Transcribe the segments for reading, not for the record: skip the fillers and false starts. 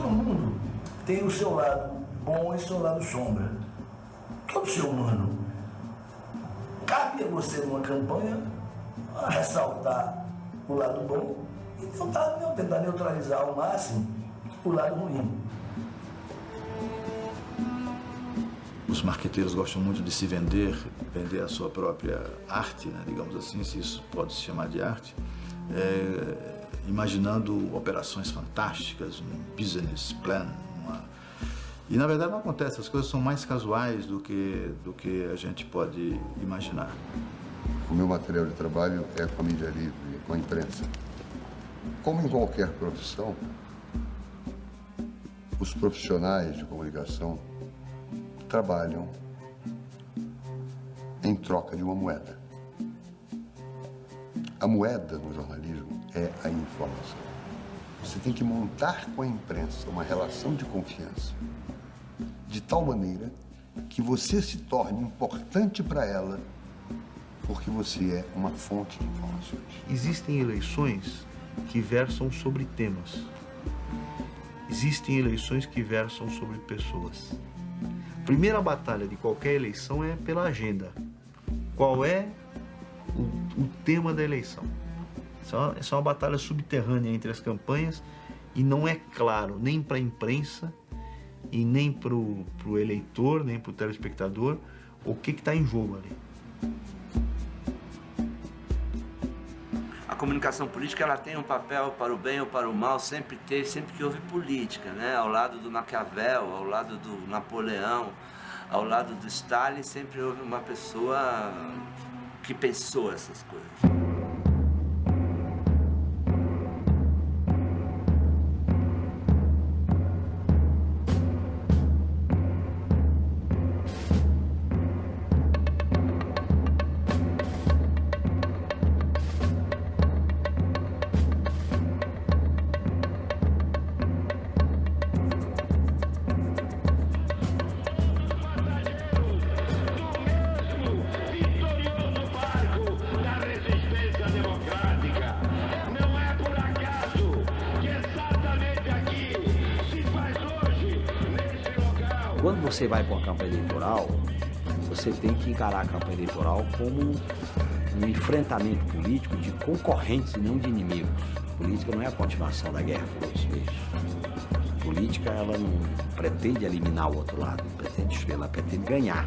todo mundo tem o seu lado bom e o seu lado sombra. Todo ser humano. Cabe a você numa campanha a ressaltar o lado bom e tentar neutralizar ao máximo o lado ruim. Os marqueteiros gostam muito de se vender a sua própria arte, né, digamos assim, se isso pode se chamar de arte, imaginando operações fantásticas, um business plan. E na verdade não acontece, as coisas são mais casuais do que a gente pode imaginar. O meu material de trabalho é com a mídia livre, com a imprensa. Como em qualquer profissão, os profissionais de comunicação trabalham em troca de uma moeda. A moeda no jornalismo é a informação. Você tem que montar com a imprensa uma relação de confiança, de tal maneira que você se torne importante para ela, porque você é uma fonte de informações. Existem eleições que versam sobre temas. Existem eleições que versam sobre pessoas. A primeira batalha de qualquer eleição é pela agenda. Qual é o tema da eleição? Essa é uma batalha subterrânea entre as campanhas e não é claro nem para a imprensa e nem para o eleitor, nem para o telespectador o que está em jogo ali. A comunicação política ela tem um papel para o bem ou para o mal, sempre teve, sempre que houve política, né? Ao lado do Maquiavel, ao lado do Napoleão, ao lado do Stalin, sempre houve uma pessoa que pensou essas coisas. Quando você vai para uma campanha eleitoral, você tem que encarar a campanha eleitoral como um enfrentamento político de concorrentes e não de inimigos. Política não é a continuação da guerra por outros meios. Política, ela não pretende eliminar o outro lado, ela pretende ganhar.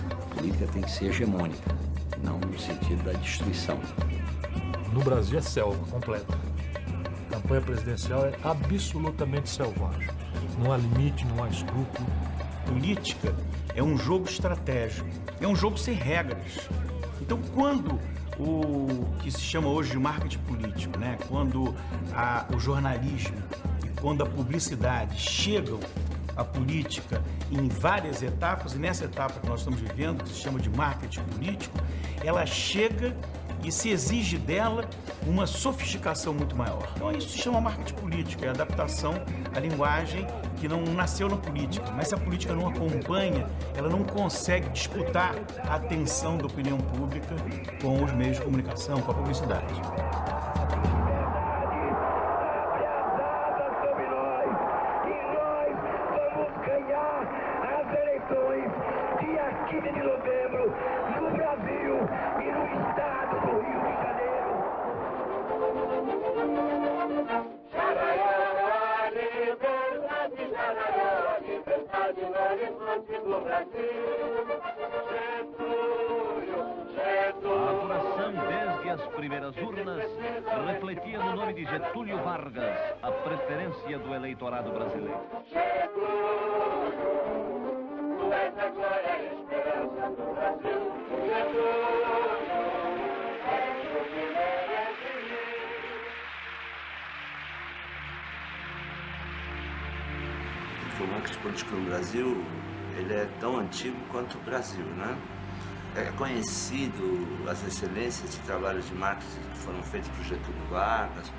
A política tem que ser hegemônica, não no sentido da destruição. No Brasil é selva completa. A campanha presidencial é absolutamente selvagem. Não há limite, não há escrúpulo. Política é um jogo estratégico, é um jogo sem regras. Então, quando o que se chama hoje de marketing político, né? Quando o jornalismo e quando a publicidade chegam à política em várias etapas, e nessa etapa que nós estamos vivendo, que se chama de marketing político, ela chega e se exige dela uma sofisticação muito maior. Então isso se chama marketing político, é a adaptação à linguagem que não nasceu na política, mas se a política não acompanha, ela não consegue disputar a atenção da opinião pública com os meios de comunicação, com a publicidade. A apuração desde as primeiras urnas refletia no nome de Getúlio Vargas a preferência do eleitorado brasileiro. Tu és a glória e a esperança do Brasil. O marketing político no Brasil, ele é tão antigo quanto o Brasil, né? É conhecido as excelências de trabalhos de marketing que foram feitos por Getúlio Vargas,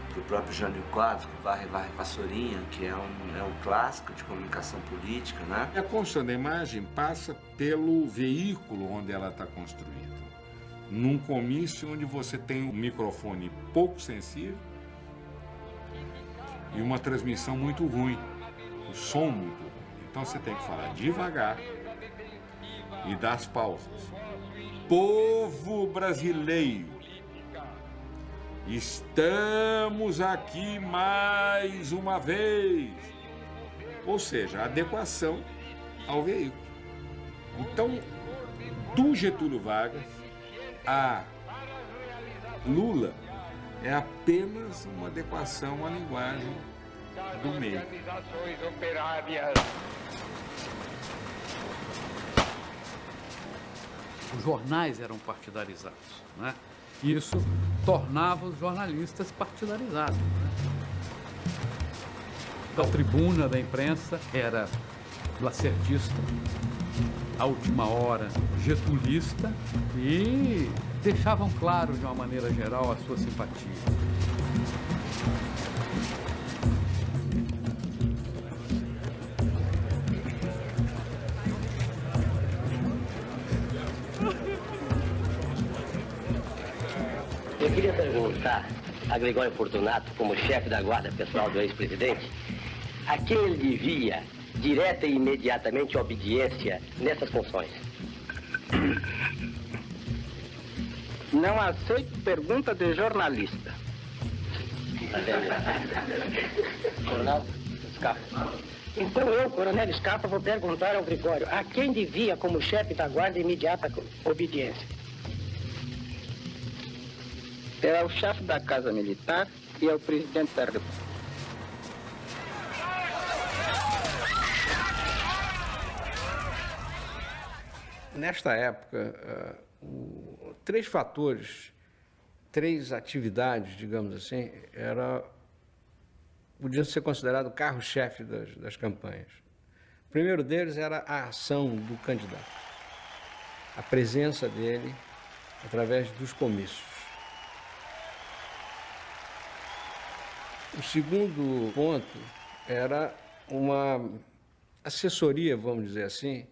para o próprio Jânio Quadros, que varre vassourinha, que é um clássico de comunicação política, né? A construção da imagem passa pelo veículo onde ela está construída. Num comício onde você tem um microfone pouco sensível, e uma transmissão muito ruim, o som muito ruim. Então você tem que falar devagar e dar as pausas. Povo brasileiro, estamos aqui mais uma vez. Ou seja, a adequação ao veículo. Então, do Getúlio Vargas a Lula é apenas uma adequação à linguagem do meio. Os jornais eram partidarizados, né? E isso tornava os jornalistas partidarizados, né? A tribuna da imprensa era lacerdista, à última hora getulista, e deixavam claro, de uma maneira geral, a sua simpatia. Eu queria perguntar a Gregório Fortunato, como chefe da guarda pessoal do ex-presidente, a quem ele devia direta e imediatamente obediência nessas funções. Não aceito pergunta de jornalista. Coronel Scarpa. Então eu, Coronel Scarpa, vou perguntar ao Gregório a quem devia, como chefe da guarda, imediata obediência. É ao chefe da Casa Militar e ao presidente da República. Nesta época, três fatores, três atividades, digamos assim, podiam ser considerados o carro-chefe das campanhas. O primeiro deles era a ação do candidato, a presença dele através dos comícios. O segundo ponto era uma assessoria, vamos dizer assim,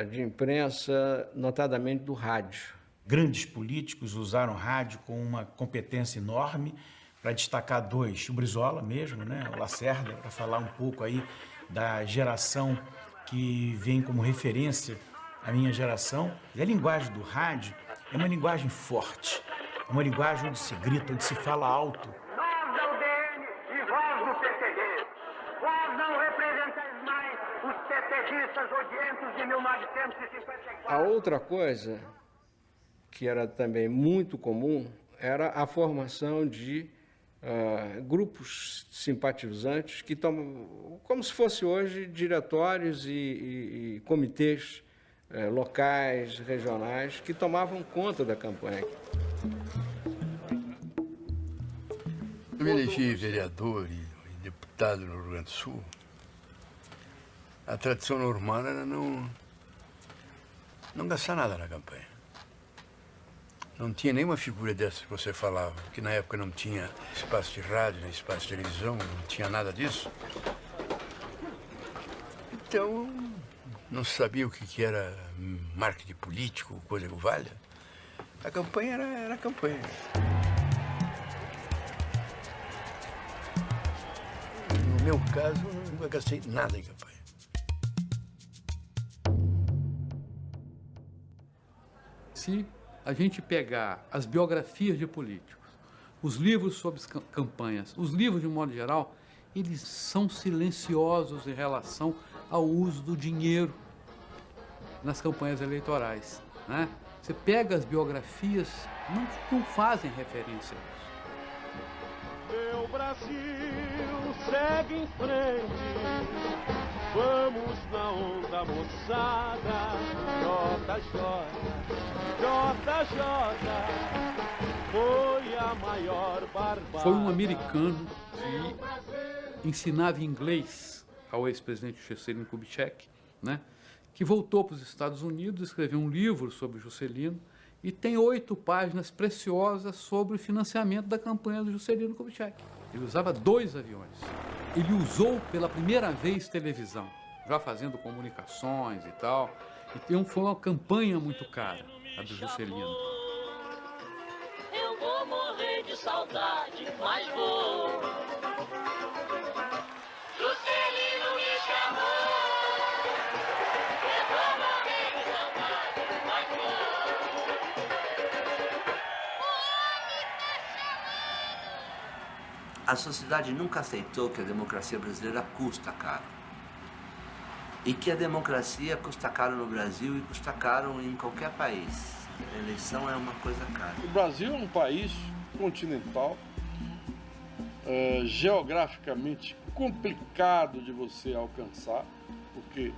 de imprensa, notadamente do rádio. Grandes políticos usaram rádio com uma competência enorme, para destacar dois, o Brizola mesmo, né? O Lacerda, para falar um pouco aí da geração que vem como referência a minha geração. E a linguagem do rádio é uma linguagem forte, é uma linguagem onde se grita, onde se fala alto. Nós da UDN e vós do PTG, vós não representais mais os PTGistas odientos de 1954. A outra coisa que era também muito comum era a formação de grupos simpatizantes que tomam, como se fosse hoje, diretórios e comitês locais, regionais, que tomavam conta da campanha. Eu me elegi vereador e deputado no Rio Grande do Sul. A tradição normanda era não gastar nada na campanha. Não tinha nenhuma figura dessa que você falava, porque na época não tinha espaço de rádio, nem espaço de televisão, não tinha nada disso. Então, não se sabia o que era marketing político, coisa que valha. A campanha era campanha. No meu caso, eu nunca gastei nada em campanha. Se a gente pegar as biografias de políticos, os livros sobre campanhas, os livros de um modo geral, eles são silenciosos em relação ao uso do dinheiro nas campanhas eleitorais, né? Você pega as biografias, não fazem referência a isso. Meu Brasil segue em frente, vamos na onda, moçada, JJ, foi a maior barbada. Foi um americano que ensinava inglês ao ex-presidente Juscelino Kubitschek, né? Que voltou para os Estados Unidos, escreveu um livro sobre Juscelino e tem 8 páginas preciosas sobre o financiamento da campanha do Juscelino Kubitschek. Ele usava 2 aviões. Ele usou pela primeira vez televisão, já fazendo comunicações e tal. Então foi uma campanha muito cara, a do Juscelino. Eu vou morrer de saudade, mas vou. A sociedade nunca aceitou que a democracia brasileira custa caro. E que a democracia custa caro no Brasil e custa caro em qualquer país. A eleição é uma coisa cara. O Brasil é um país continental, geograficamente complicado de você alcançar, porque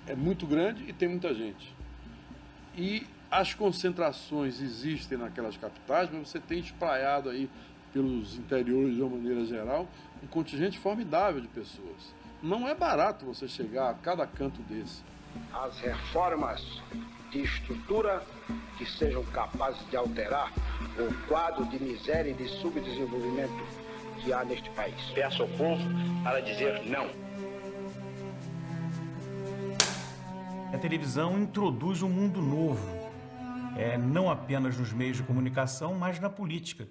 é muito grande e tem muita gente. E as concentrações existem naquelas capitais, mas você tem espraiado aí pelos interiores de uma maneira geral um contingente formidável de pessoas. Não é barato você chegar a cada canto desse. As reformas de estrutura que sejam capazes de alterar o quadro de miséria e de subdesenvolvimento que há neste país. Peço ao povo para dizer não. A televisão introduz um mundo novo, não apenas nos meios de comunicação, mas na política,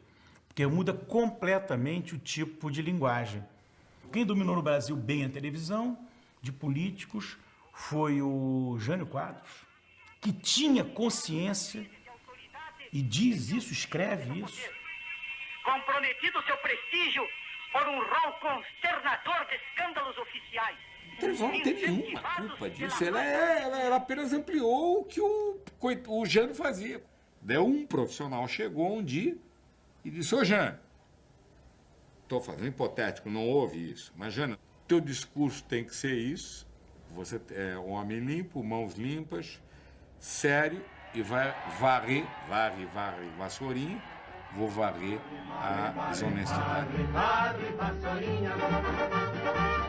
porque muda completamente o tipo de linguagem. Quem dominou no Brasil bem a televisão, de políticos, foi o Jânio Quadros, que tinha consciência e diz isso, escreve isso. Comprometido seu prestígio por um rol consternador de escândalos oficiais. A televisão não tem nenhuma culpa disso, ela apenas ampliou o que o Jânio fazia. Daí um profissional chegou um dia e disse: ô Jânio, estou fazendo hipotético, não houve isso, mas Jânio, teu discurso tem que ser isso, você é um homem limpo, mãos limpas, sério, e vai varre, vassourinha, vou varrer a desonestidade. Varre, vassourinha,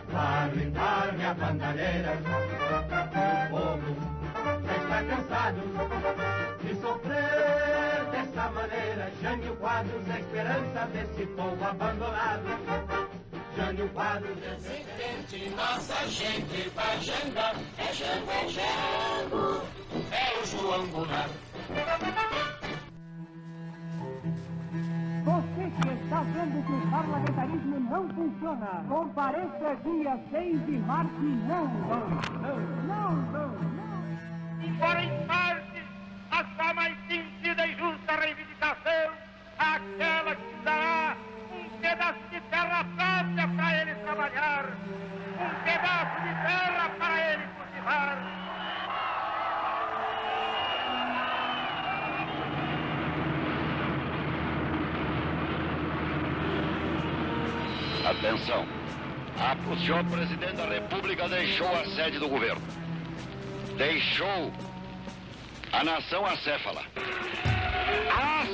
varre a bandalheira. O povo já está cansado de sofrer dessa maneira. Jânio Quadros é a esperança desse povo abandonado. Jânio Quadros é nossa gente pajanga. É Jango, é Jango, é o João Goulart. Você que está vendo que o parlamentarismo não funciona, compareça dia 6 de março e não. Embora em parte a sua mais sentida e justa reivindicação, aquela que dará um pedaço de terra própria para ele trabalhar, um pedaço de terra para ele cultivar. Atenção, o senhor presidente da República deixou a sede do governo, deixou a nação acéfala.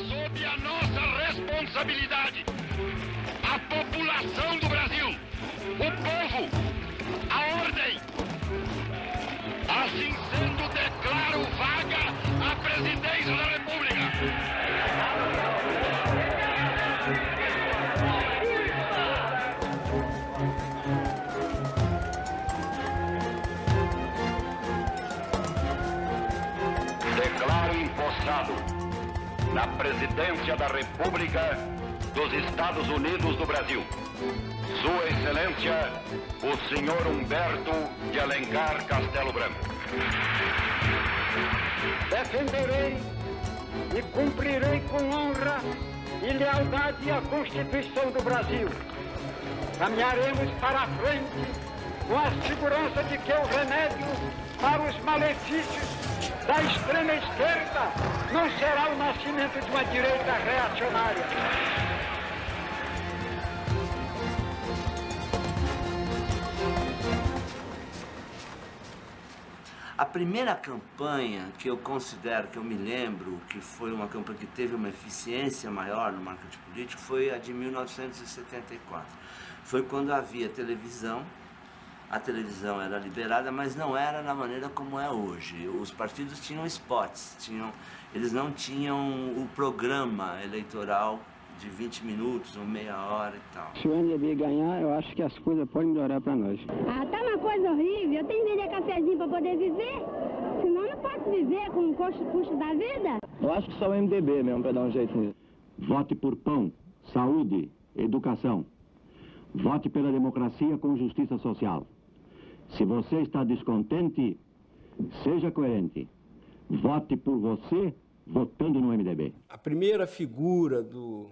Sob a nossa responsabilidade, a população do Brasil, o povo, a ordem. Assim sendo, declaro vaga a presidência da República. Na presidência da República dos Estados Unidos do Brasil, Sua Excelência, o senhor Humberto de Alencar Castelo Branco. Defenderei e cumprirei com honra e lealdade a Constituição do Brasil. Caminharemos para a frente com a segurança de que o remédio para os malefícios da extrema esquerda não será o nascimento de uma direita reacionária. A primeira campanha que eu considero, que eu me lembro, que foi uma campanha que teve uma eficiência maior no marketing político, foi a de 1974. Foi quando havia televisão. A televisão era liberada, mas não era na maneira como é hoje. Os partidos tinham spots, eles não tinham o programa eleitoral de 20 minutos ou meia hora e tal. Se o MDB ganhar, eu acho que as coisas podem melhorar para nós. Tá uma coisa horrível. Eu tenho que vender cafezinho para poder viver. Senão eu não posso viver com o custo da vida. Eu acho que só o MDB mesmo para dar um jeito nisso. Vote por pão, saúde, educação. Vote pela democracia com justiça social. Se você está descontente, seja coerente. Vote por você, votando no MDB. A primeira figura do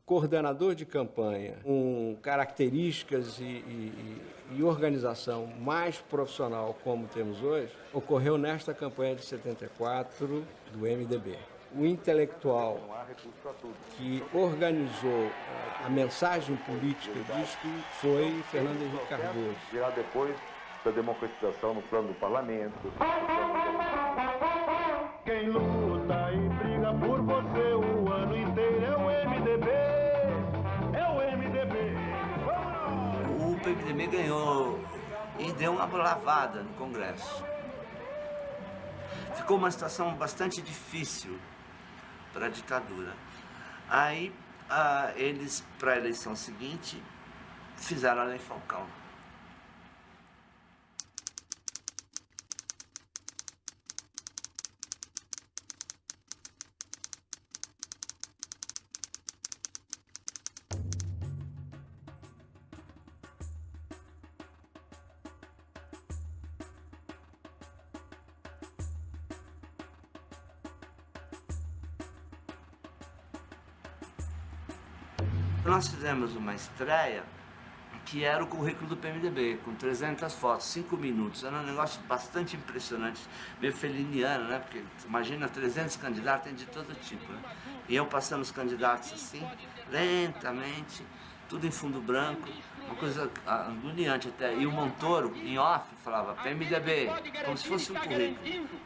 coordenador de campanha com características e organização mais profissional como temos hoje, ocorreu nesta campanha de 74 do MDB. O intelectual que organizou a mensagem política disso foi Fernando Henrique Cardoso. Virá depois da democratização no plano do parlamento. Quem luta e briga por você o ano inteiro é o MDB. É o MDB. O PMDB ganhou e deu uma lavada no Congresso. Ficou uma situação bastante difícil para a ditadura. Aí, eles, para a eleição seguinte, fizeram a Lei Falcão. Nós fizemos uma estreia que era o currículo do PMDB, com 300 fotos, 5 minutos. Era um negócio bastante impressionante, meio feliniano, né? Porque imagina 300 candidatos, tem de todo tipo, né? E eu passando os candidatos assim, lentamente, tudo em fundo branco, uma coisa agoniante até. E o Montoro, em off, falava PMDB, como se fosse um currículo.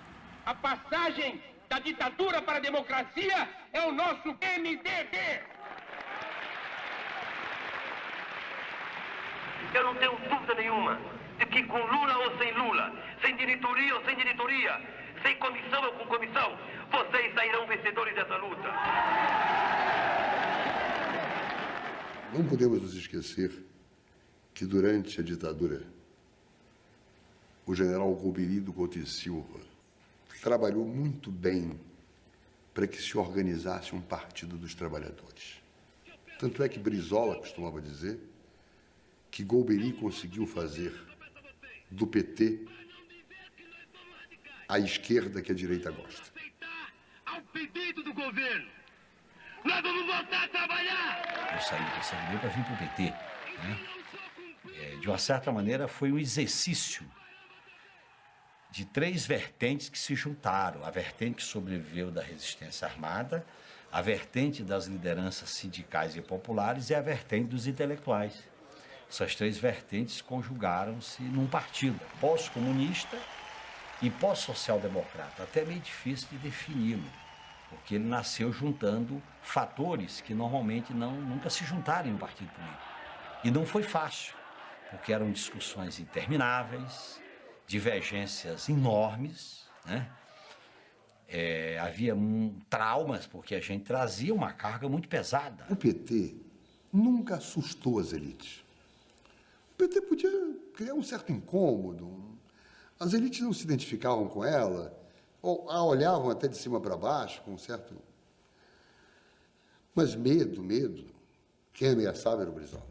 A passagem da ditadura para a democracia é o nosso PMDB. Eu não tenho dúvida nenhuma de que com Lula ou sem Lula, sem diretoria ou sem diretoria, sem comissão ou com comissão, vocês sairão vencedores dessa luta. Não podemos nos esquecer que durante a ditadura, o general Golbery Couto e Silva trabalhou muito bem para que se organizasse um partido dos trabalhadores. Tanto é que Brizola costumava dizer que Golbery conseguiu fazer do PT a esquerda que a direita gosta. Ao pedido do governo, nós vamos voltar a trabalhar! Eu saí do PCdoB para vir para o PT. Né? De uma certa maneira, foi um exercício de 3 vertentes que se juntaram. A vertente que sobreviveu da resistência armada, a vertente das lideranças sindicais e populares e a vertente dos intelectuais. Essas 3 vertentes conjugaram-se num partido pós-comunista e pós-social-democrata. Até meio difícil de defini-lo, porque ele nasceu juntando fatores que normalmente nunca se juntaram em um partido político. E não foi fácil, porque eram discussões intermináveis, divergências enormes, né? Havia traumas, porque a gente trazia uma carga muito pesada. O PT nunca assustou as elites. O PT podia criar um certo incômodo. As elites não se identificavam com ela, ou a olhavam até de cima para baixo, com um certo... Mas medo, quem ameaçava era o Brizola.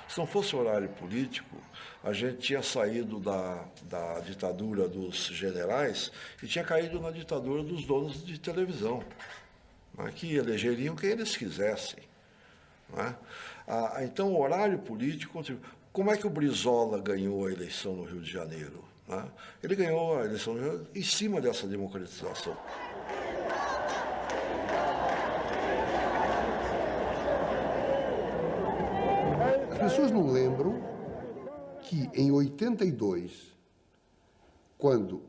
Se não fosse horário político, a gente tinha saído da ditadura dos generais e tinha caído na ditadura dos donos de televisão, né, que elegeriam quem eles quisessem. Né? Então, o horário político... Como é que o Brizola ganhou a eleição no Rio de Janeiro? Né? Ele ganhou a eleição no Rio de Janeiro em cima dessa democratização. As pessoas não lembram que em 82, quando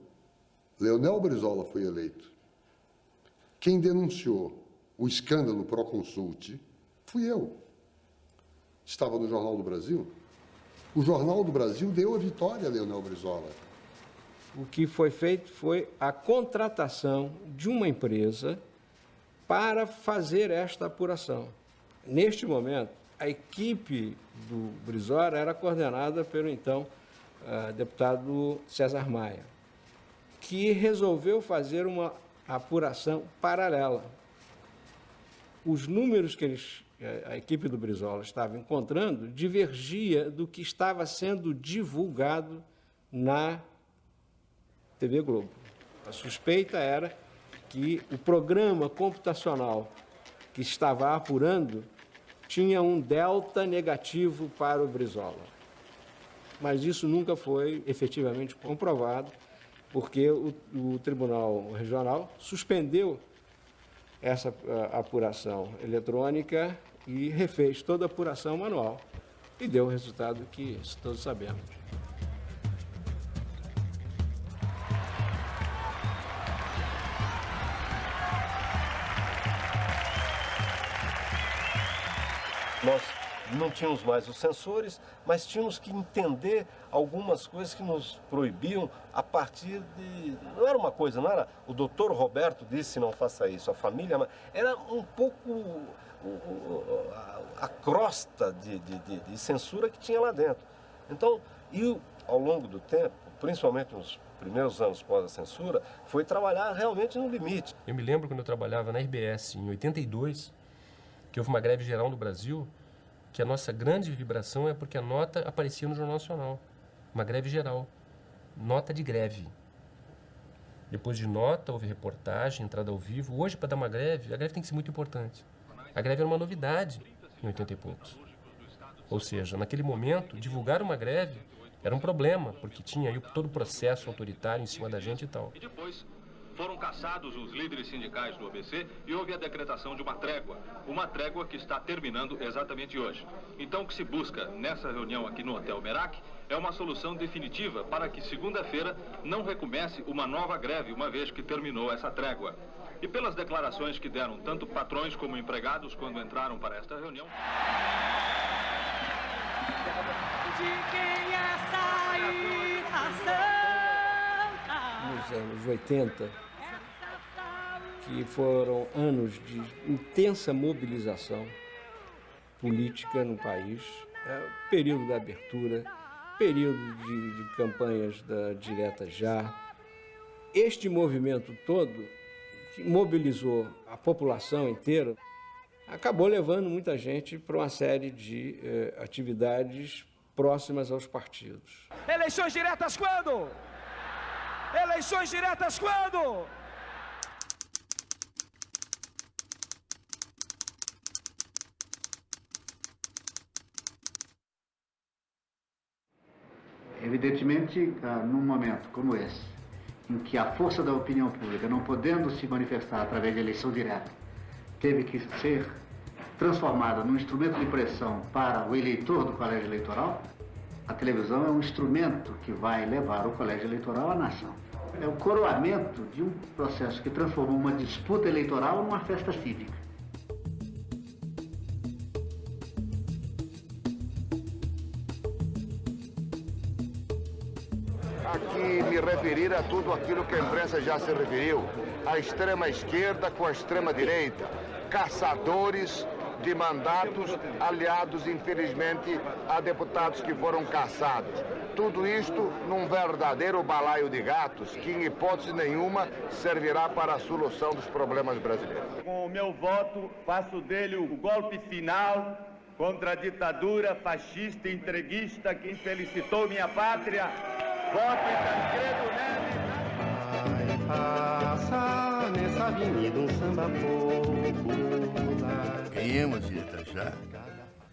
Leonel Brizola foi eleito, quem denunciou o escândalo Proconsult fui eu. Estava no Jornal do Brasil. O Jornal do Brasil deu a vitória a Leonel Brizola. O que foi feito foi a contratação de uma empresa para fazer esta apuração. Neste momento, a equipe do Brizola era coordenada pelo então deputado César Maia, que resolveu fazer uma apuração paralela. Os números que eles a equipe do Brizola estava encontrando divergia do que estava sendo divulgado na TV Globo. A suspeita era que o programa computacional que estava apurando tinha um delta negativo para o Brizola. Mas isso nunca foi efetivamente comprovado, porque o Tribunal Regional suspendeu essa apuração eletrônica e refez toda a apuração manual. E deu o resultado que todos sabemos. Nós não tínhamos mais os censores, mas tínhamos que entender algumas coisas que nos proibiam a partir de... Não era uma coisa, não era... O doutor Roberto disse não faça isso, a família... Era um pouco a crosta de censura que tinha lá dentro. Então, e ao longo do tempo, principalmente nos primeiros anos pós a censura, foi trabalhar realmente no limite. Eu me lembro quando eu trabalhava na RBS, em 82, que houve uma greve geral no Brasil, que a nossa grande vibração é porque a nota aparecia no Jornal Nacional. Uma greve geral. Nota de greve. Depois de nota, houve reportagem, entrada ao vivo. Hoje, para dar uma greve, a greve tem que ser muito importante. A greve era uma novidade em 80 e poucos. Ou seja, naquele momento, divulgar uma greve era um problema, porque tinha aí todo o processo autoritário em cima da gente e tal. E depois foram caçados os líderes sindicais do ABC e houve a decretação de uma trégua que está terminando exatamente hoje. Então o que se busca nessa reunião aqui no Hotel Merak é uma solução definitiva para que segunda-feira não recomece uma nova greve, uma vez que terminou essa trégua. E pelas declarações que deram tanto patrões como empregados quando entraram para esta reunião... De quem é sair nos anos 80, que foram anos de intensa mobilização política no país, período da abertura, período de campanhas da Direta Já. Este movimento todo, que mobilizou a população inteira, acabou levando muita gente para uma série de atividades próximas aos partidos. Eleições diretas quando? Eleições diretas quando? Evidentemente, num momento como esse, em que a força da opinião pública, não podendo se manifestar através de eleição direta, teve que ser transformada num instrumento de pressão para o eleitor do colégio eleitoral, a televisão é um instrumento que vai levar o colégio eleitoral à nação. É o coroamento de um processo que transformou uma disputa eleitoral numa festa cívica. Aqui me referir a tudo aquilo que a imprensa já se referiu. A extrema esquerda com a extrema direita, caçadores de mandatos aliados, infelizmente, a deputados que foram caçados. Tudo isto num verdadeiro balaio de gatos que, em hipótese nenhuma, servirá para a solução dos problemas brasileiros. Com o meu voto, faço dele o golpe final contra a ditadura fascista e entreguista que infelicitou minha pátria. Voto em Tancredo Neves. Passa nessa avenida um samba popular. Ganhamos Ietajá,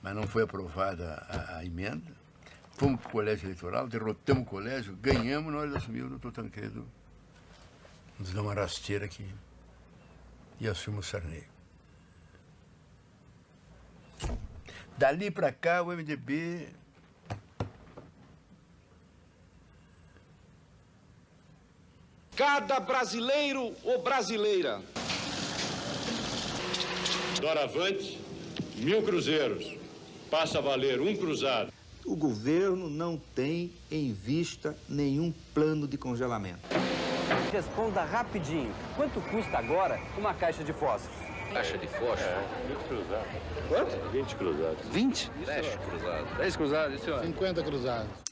mas não foi aprovada a emenda. Fomos para o colégio eleitoral, derrotamos o colégio, ganhamos, na hora de assumir o doutor Tancredo. Nos deu uma rasteira aqui e assumimos o Sarney. Dali para cá, o MDB... Cada brasileiro ou brasileira. Doravante, 1000 cruzeiros. Passa a valer um cruzado. O governo não tem em vista nenhum plano de congelamento. Responda rapidinho. Quanto custa agora uma caixa de fósforos? Caixa de fósforo? 20 cruzados. Quanto? 20 cruzados. 20? 10 cruzados. 10 cruzados, senhor? 50 cruzados.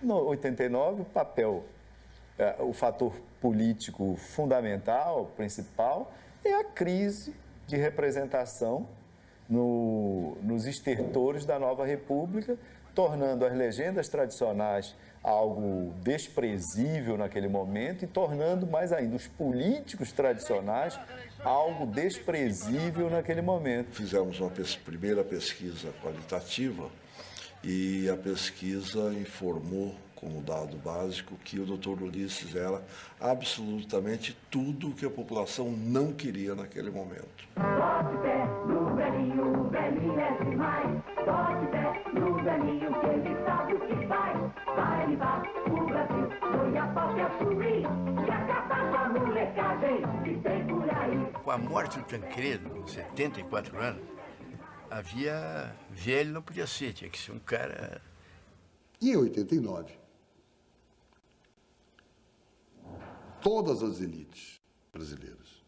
No 89, o papel, o fator político fundamental, principal, é a crise de representação nos estertores da nova república, tornando as legendas tradicionais algo desprezível naquele momento e tornando mais ainda os políticos tradicionais algo desprezível naquele momento. Fizemos uma primeira pesquisa qualitativa e a pesquisa informou como dado básico que o Dr. Ulisses era absolutamente tudo o que a população não queria naquele momento. Bote pé no velhinho, o velhinho é demais. Bote pé no velhinho, que ele sabe o que faz. Vai levar o Brasil, foi a pau que a subir, e acabar com a molecagem que tem por aí. Com a morte do Tancredo, com 74 anos, havia velho, não podia ser, tinha que ser um cara... E em 89, todas as elites brasileiras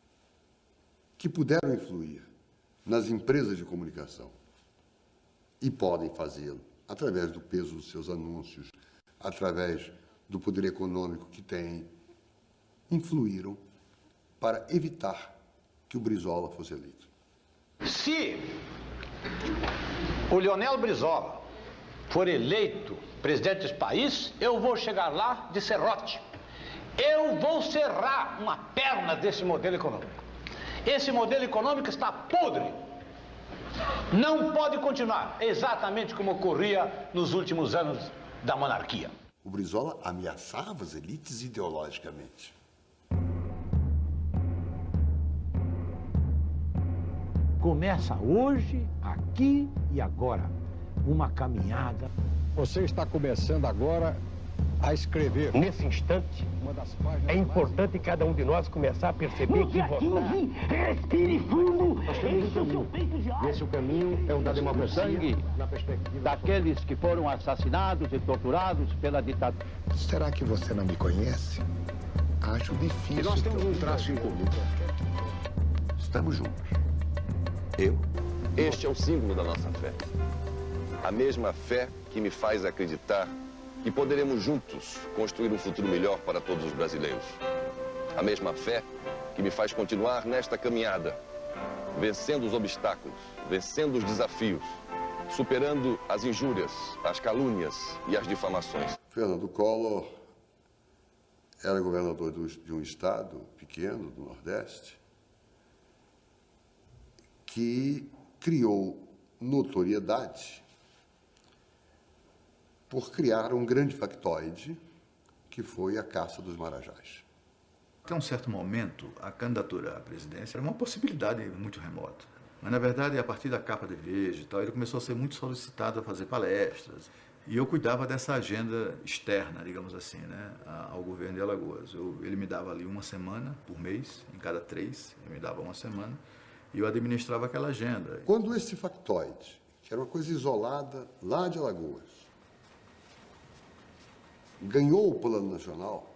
que puderam influir nas empresas de comunicação e podem fazê-lo através do peso dos seus anúncios, através do poder econômico que têm, influíram para evitar que o Brizola fosse eleito. Se o Leonel Brizola for eleito presidente desse país, eu vou chegar lá de serrote. Eu vou serrar uma perna desse modelo econômico. Esse modelo econômico está podre. Não pode continuar exatamente como ocorria nos últimos anos da monarquia. O Brizola ameaçava as elites ideologicamente. Começa hoje, aqui e agora, uma caminhada. Você está começando agora a escrever. Nesse instante, é importante cada um de nós começar a perceber que votar. Respire fundo. Esse o caminho é o da democracia. Sangue daqueles que foram assassinados e torturados pela ditadura. Será que você não me conhece? Acho difícil. E nós temos um traço em comum. Estamos juntos. Este é o símbolo da nossa fé. A mesma fé que me faz acreditar que poderemos juntos construir um futuro melhor para todos os brasileiros. A mesma fé que me faz continuar nesta caminhada, vencendo os obstáculos, vencendo os desafios, superando as injúrias, as calúnias e as difamações. Fernando Collor era governador de um estado pequeno do Nordeste que criou notoriedade por criar um grande factoide que foi a caça dos marajás. Até um certo momento, a candidatura à presidência era uma possibilidade muito remota. Mas, na verdade, a partir da capa de Veja e tal, ele começou a ser muito solicitado a fazer palestras. E eu cuidava dessa agenda externa, digamos assim, né, ao governo de Alagoas. Ele me dava ali uma semana por mês, em cada 3, ele me dava uma semana, e eu administrava aquela agenda. Quando esse factoide, que era uma coisa isolada lá de Alagoas, ganhou o plano nacional,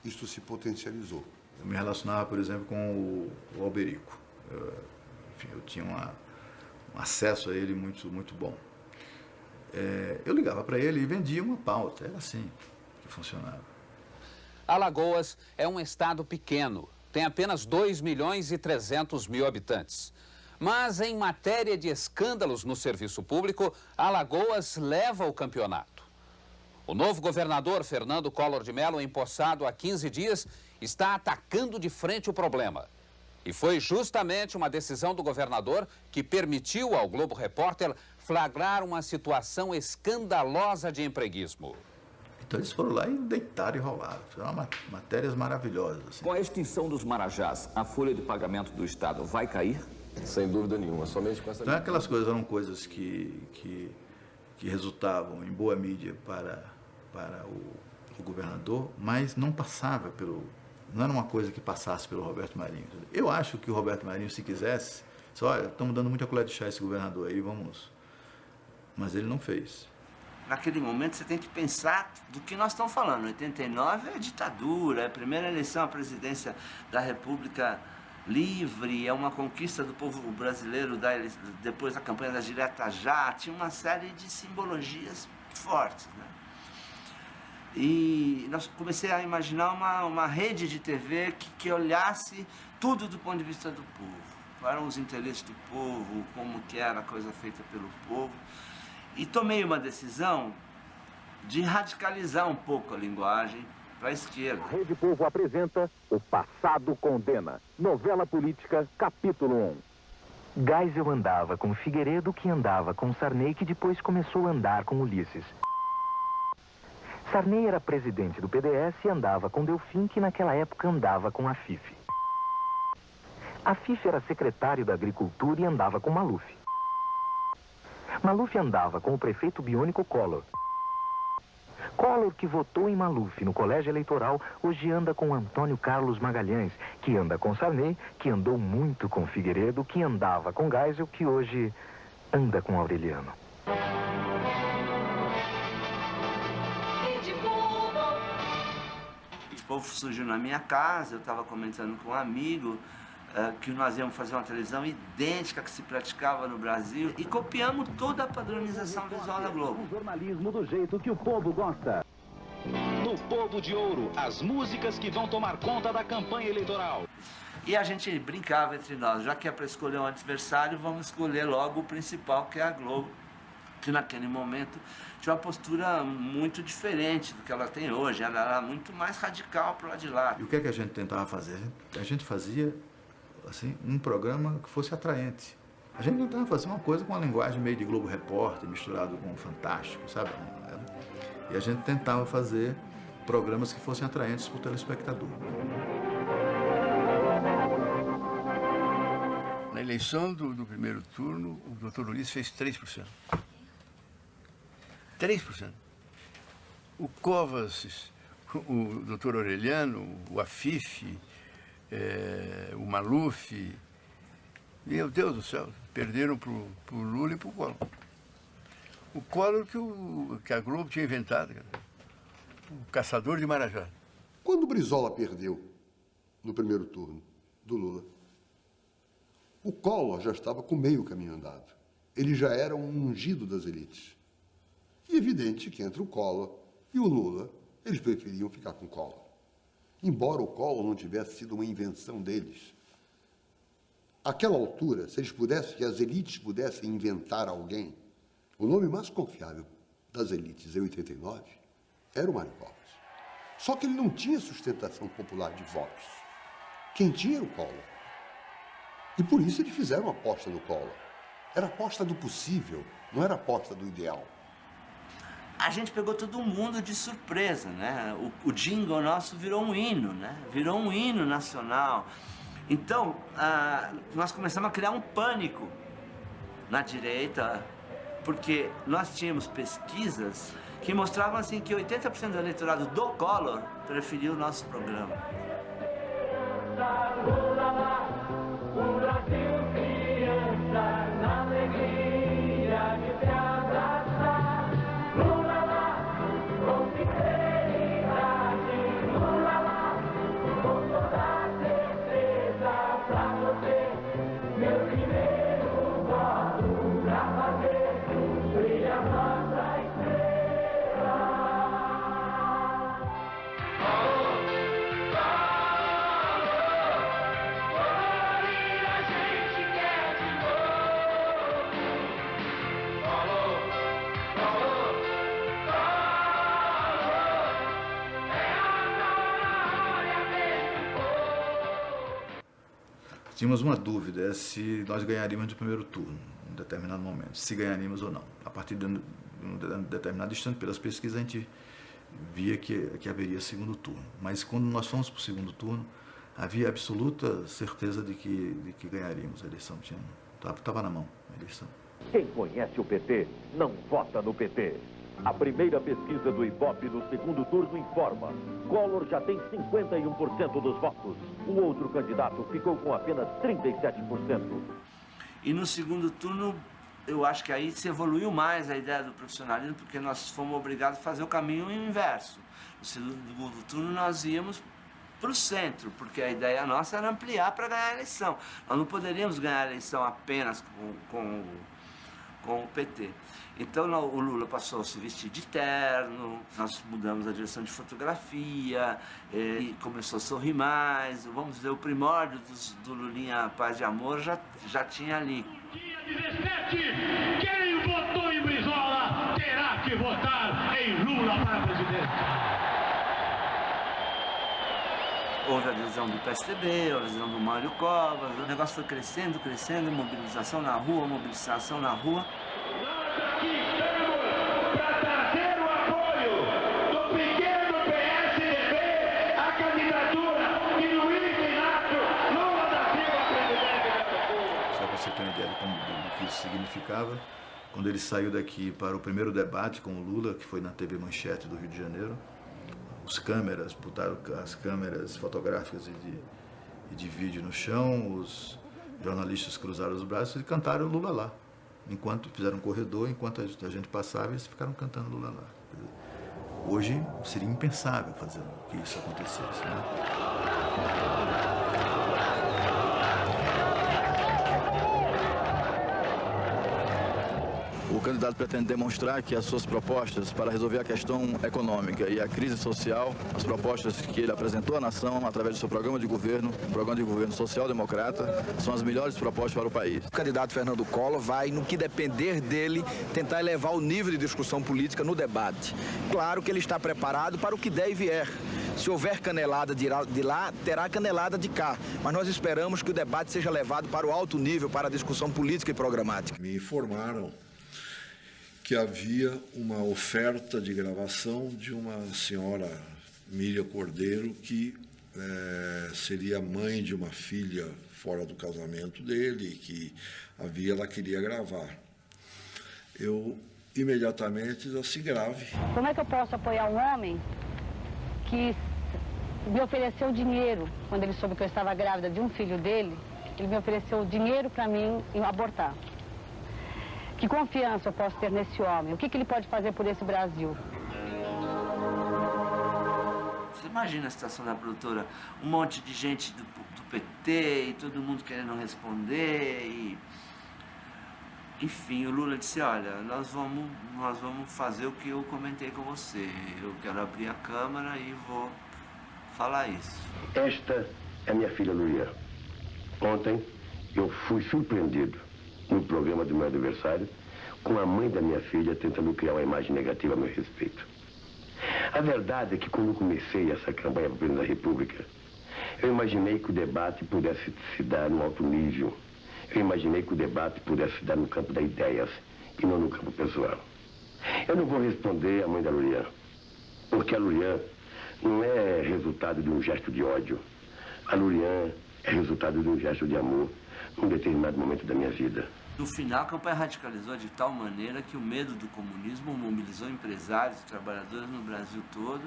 isto se potencializou. Eu me relacionava, por exemplo, com o Alberico. Eu tinha um acesso a ele muito bom. Eu ligava para ele e vendia uma pauta. Era assim que funcionava. Alagoas é um estado pequeno. Tem apenas 2.300.000 habitantes. Mas em matéria de escândalos no serviço público, Alagoas leva o campeonato. O novo governador, Fernando Collor de Mello, empossado há 15 dias, está atacando de frente o problema. E foi justamente uma decisão do governador que permitiu ao Globo Repórter flagrar uma situação escandalosa de empreguismo. Então eles foram lá e deitaram e rolaram. Fizeram matérias maravilhosas. Assim. Com a extinção dos marajás, a folha de pagamento do Estado vai cair? Sem dúvida nenhuma, somente com essa... Então aquelas coisas eram coisas que resultavam em boa mídia para o governador, mas não passava não era uma coisa que passasse pelo Roberto Marinho. Eu acho que o Roberto Marinho, se quisesse, disse, olha, estamos dando muita colher de chá a esse governador aí, vamos... Mas ele não fez. Naquele momento você tem que pensar do que nós estamos falando. 89 é a ditadura, é a primeira eleição à presidência da República livre, é uma conquista do povo brasileiro depois da campanha da Direta Já, tinha uma série de simbologias fortes, né? E comecei a imaginar uma rede de TV que olhasse tudo do ponto de vista do povo. Quais eram os interesses do povo, como que era a coisa feita pelo povo. E tomei uma decisão de radicalizar um pouco a linguagem para a esquerda. A Rede Povo apresenta O Passado Condena, novela política, capítulo 1. Geisel andava com Figueiredo, que andava com Sarney, que depois começou a andar com Ulisses. Sarney era presidente do PDS e andava com Delfim, que naquela época andava com Afif. Afif era secretário da Agricultura e andava com Maluf. Maluf andava com o prefeito biônico Collor. Collor, que votou em Maluf no colégio eleitoral, hoje anda com Antônio Carlos Magalhães, que anda com Sarney, que andou muito com Figueiredo, que andava com Geisel, que hoje anda com Aureliano. O povo surgiu na minha casa, eu estava comentando com um amigo que nós íamos fazer uma televisão idêntica que se praticava no Brasil e copiamos toda a padronização visual da Globo. Um jornalismo do jeito que o povo gosta. No Povo de Ouro, as músicas que vão tomar conta da campanha eleitoral. E a gente brincava entre nós, já que é para escolher um adversário, vamos escolher logo o principal, que é a Globo, que naquele momento tinha uma postura muito diferente do que ela tem hoje. Ela era muito mais radical para lá de lá. E o que é que a gente tentava fazer? A gente fazia assim, um programa que fosse atraente. A gente tentava fazer uma coisa com uma linguagem meio de Globo Repórter, misturado com o Fantástico, sabe? E a gente tentava fazer programas que fossem atraentes para o telespectador. Na eleição do primeiro turno, o doutor Ulisses fez 3%. 3%. O Covas, o doutor Aureliano, o Afif, o Maluf, meu Deus do céu, perderam para o Lula e para o Collor. O Collor que a Globo tinha inventado, o caçador de Marajá. Quando o Brizola perdeu no primeiro turno do Lula, o Collor já estava com meio caminho andado. Ele já era um ungido das elites. E é evidente que entre o Collor e o Lula, eles preferiam ficar com o Collor. Embora o Collor não tivesse sido uma invenção deles. Àquela altura, se eles pudessem, que as elites pudessem inventar alguém, o nome mais confiável das elites em 89 era o Mário Covas. Só que ele não tinha sustentação popular de votos. Quem tinha era o Collor. E por isso eles fizeram a aposta no Collor. Era a aposta do possível, não era a aposta do ideal. A gente pegou todo mundo de surpresa, né? O jingle nosso virou um hino, né? Virou um hino nacional. Então, nós começamos a criar um pânico na direita, porque nós tínhamos pesquisas que mostravam assim que 80% do eleitorado do Collor preferia o nosso programa. O Brasil criança na alegria de te abraçar. Lula lá, com sinceridade. Lula lá, com toda certeza pra você. Meu primeiro voto pra fazer brilha a nossa estrela. Tínhamos uma dúvida se nós ganharíamos no primeiro turno, em determinado momento, se ganharíamos ou não. A partir de um determinado instante, pelas pesquisas, a gente via que haveria segundo turno. Mas quando nós fomos para o segundo turno, havia absoluta certeza de que ganharíamos a eleição. Estava na mão a eleição. Quem conhece o PT não vota no PT. A primeira pesquisa do Ibope no segundo turno informa: Collor já tem 51% dos votos. O outro candidato ficou com apenas 37%. E no segundo turno, eu acho que aí se evoluiu mais a ideia do profissionalismo, porque nós fomos obrigados a fazer o caminho inverso. No segundo turno, nós íamos para o centro, porque a ideia nossa era ampliar para ganhar a eleição. Nós não poderíamos ganhar a eleição apenas com com o PT. Então o Lula passou a se vestir de terno, nós mudamos a direção de fotografia, ele começou a sorrir mais, vamos dizer, o primórdio do Lulinha Paz e Amor já tinha ali. Dia 17, quem votou em Brizola terá que votar em Lula para presidente. Houve a adesão do PSDB, a adesão do Mário Covas, o negócio foi crescendo, crescendo, mobilização na rua, mobilização na rua. Nós aqui estamos para trazer o apoio do pequeno PSDB à candidatura de Luiz Inácio Lula da Silva presidente da República. Só para você ter uma ideia do que isso significava, quando ele saiu daqui para o primeiro debate com o Lula, que foi na TV Manchete do Rio de Janeiro, os câmeras, botaram as câmeras fotográficas e de vídeo no chão, os jornalistas cruzaram os braços e cantaram Lula lá. Enquanto fizeram um corredor, enquanto a gente passava, eles ficaram cantando Lula lá. Hoje seria impensável fazer que isso acontecesse, né? O candidato pretende demonstrar que as suas propostas para resolver a questão econômica e a crise social, as propostas que ele apresentou à nação através do seu programa de governo, social-democrata, são as melhores propostas para o país. O candidato Fernando Collor vai, no que depender dele, tentar elevar o nível de discussão política no debate. Claro que ele está preparado para o que der e vier. Se houver canelada de lá, terá canelada de cá. Mas nós esperamos que o debate seja levado para o alto nível, para a discussão política e programática. Me informaram que havia uma oferta de gravação de uma senhora, Miriam Cordeiro, que seria mãe de uma filha fora do casamento dele, que ela queria gravar. Eu imediatamente disse assim, grave. Como é que eu posso apoiar um homem que me ofereceu dinheiro quando ele soube que eu estava grávida de um filho dele? Ele me ofereceu dinheiro para mim abortar. Que confiança eu posso ter nesse homem? O que ele pode fazer por esse Brasil? Você imagina a situação da produtora, um monte de gente do PT e todo mundo querendo responder Enfim, o Lula disse, olha, nós vamos fazer o que eu comentei com você. Eu quero abrir a câmara e vou falar isso. Esta é minha filha Lulia. Ontem eu fui surpreendido no programa do meu aniversário com a mãe da minha filha tentando criar uma imagem negativa a meu respeito. A verdade é que quando comecei essa campanha para o presidente da República, eu imaginei que o debate pudesse se dar no alto nível. Eu imaginei que o debate pudesse se dar no campo das ideias e não no campo pessoal. Eu não vou responder à mãe da Lulian, porque a Lulian não é resultado de um gesto de ódio. A Lulian é resultado de um gesto de amor num determinado momento da minha vida. No final, a campanha radicalizou de tal maneira que o medo do comunismo mobilizou empresários e trabalhadores no Brasil todo,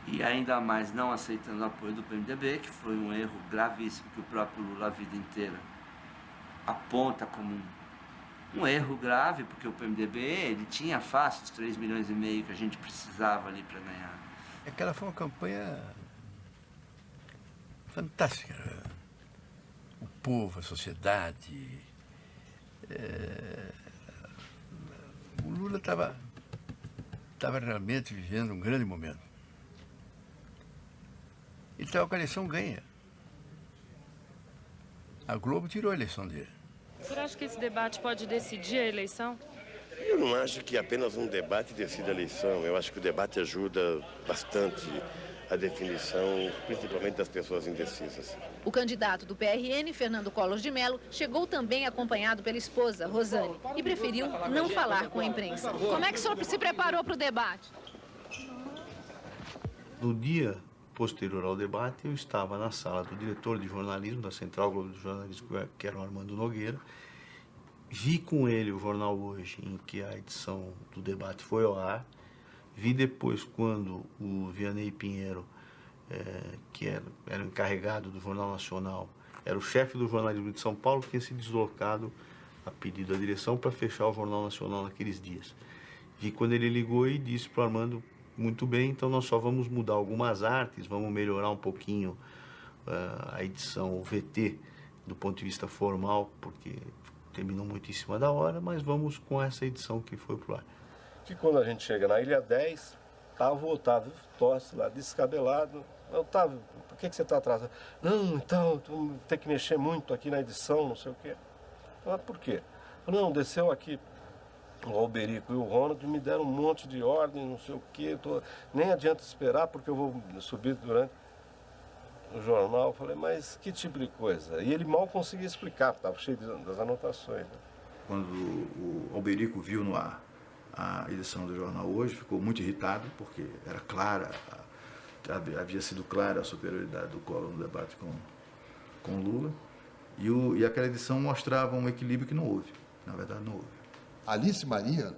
e ainda mais não aceitando o apoio do PMDB, que foi um erro gravíssimo que o próprio Lula a vida inteira aponta como um erro grave, porque o PMDB ele tinha fácil os 3,5 milhões que a gente precisava ali para ganhar. Aquela foi uma campanha fantástica. O povo, a sociedade. O Lula estava realmente vivendo um grande momento. Então a eleição ganha. A Globo tirou a eleição dele. Você acha que esse debate pode decidir a eleição? Eu não acho que apenas um debate decida a eleição. Eu acho que o debate ajuda bastante a definição, principalmente das pessoas indecisas. O candidato do PRN, Fernando Collor de Mello, chegou também acompanhado pela esposa, Rosane, e preferiu não falar com a imprensa. Como é que o senhor se preparou para o debate? No dia posterior ao debate, eu estava na sala do diretor de jornalismo da Central Globo de Jornalismo, que era o Armando Nogueira. Vi com ele o Jornal Hoje, em que a edição do debate foi ao ar. Vi depois quando o Vianney Pinheiro, que era o encarregado do Jornal Nacional, era o chefe do jornalismo de São Paulo, tinha se deslocado a pedido da direção para fechar o Jornal Nacional naqueles dias. Vi quando ele ligou e disse para o Armando, muito bem, então nós só vamos mudar algumas artes, vamos melhorar um pouquinho a edição, o VT, do ponto de vista formal, porque terminou muito em cima da hora, mas vamos com essa edição que foi pro ar. Que quando a gente chega na Ilha 10, tava o Otávio Tossi lá, descabelado. Otávio, por que você está atrasado? Não, então, tem que mexer muito aqui na edição, não sei o quê. Ah, por quê? Não, desceu aqui o Alberico e o Ronald, me deram um monte de ordem, não sei o quê. Nem adianta esperar, porque eu vou subir durante o jornal. Eu falei, mas que tipo de coisa? E ele mal conseguia explicar, estava cheio das anotações. Né? Quando o Alberico viu no ar a edição do jornal Hoje, ficou muito irritado, porque era clara, havia sido clara a superioridade do Collor no debate com Lula, e aquela edição mostrava um equilíbrio que não houve, na verdade não houve. Alice Maria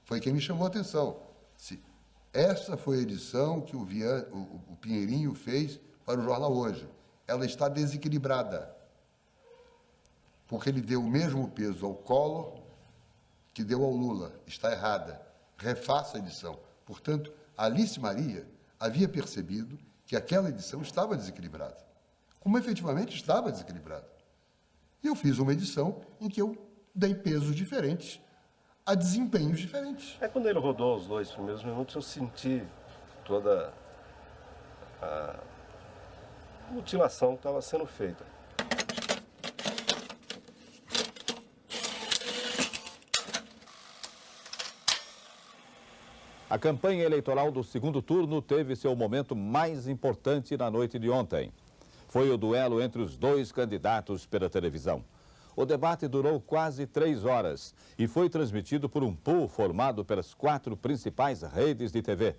foi quem me chamou a atenção. Essa foi a edição que o Pinheirinho fez para o jornal Hoje. Ela está desequilibrada, porque ele deu o mesmo peso ao Collor que deu ao Lula. Está errada. Refaça a edição. Portanto, Alice Maria havia percebido que aquela edição estava desequilibrada, como efetivamente estava desequilibrada. E eu fiz uma edição em que eu dei pesos diferentes a desempenhos diferentes. Quando ele rodou os 2 primeiros minutos, eu senti toda a mutilação que estava sendo feita. A campanha eleitoral do segundo turno teve seu momento mais importante na noite de ontem. Foi o duelo entre os 2 candidatos pela televisão. O debate durou quase 3 horas e foi transmitido por um pool formado pelas 4 principais redes de TV.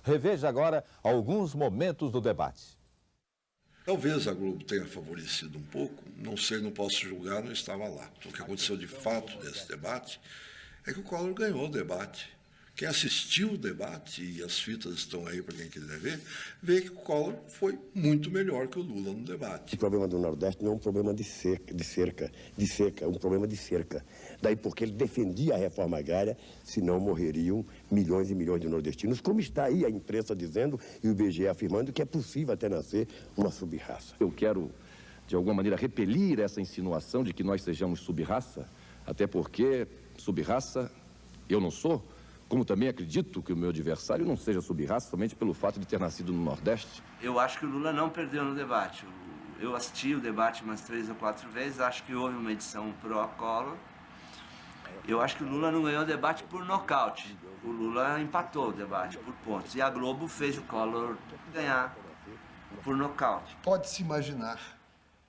Reveja agora alguns momentos do debate. Talvez a Globo tenha favorecido um pouco, não sei, não posso julgar, não estava lá. O que aconteceu de fato nesse debate é que o Collor ganhou o debate. Quem assistiu o debate, e as fitas estão aí para quem quiser ver, vê que o Collor foi muito melhor que o Lula no debate. O problema do Nordeste não é um problema de seca, é um problema de cerca. Daí porque ele defendia a reforma agrária, senão morreriam milhões e milhões de nordestinos, como está aí a imprensa dizendo e o IBGE afirmando que é possível até nascer uma sub-raça. Eu quero, de alguma maneira, repelir essa insinuação de que nós sejamos sub-raça, até porque sub-raça eu não sou. Como também acredito que o meu adversário não seja sub-raça somente pelo fato de ter nascido no Nordeste. Eu acho que o Lula não perdeu no debate. Eu assisti o debate umas 3 ou 4 vezes, acho que houve uma edição pró-Collor. Eu acho que o Lula não ganhou o debate por nocaute. O Lula empatou o debate por pontos. E a Globo fez o Collor ganhar por nocaute. Pode-se imaginar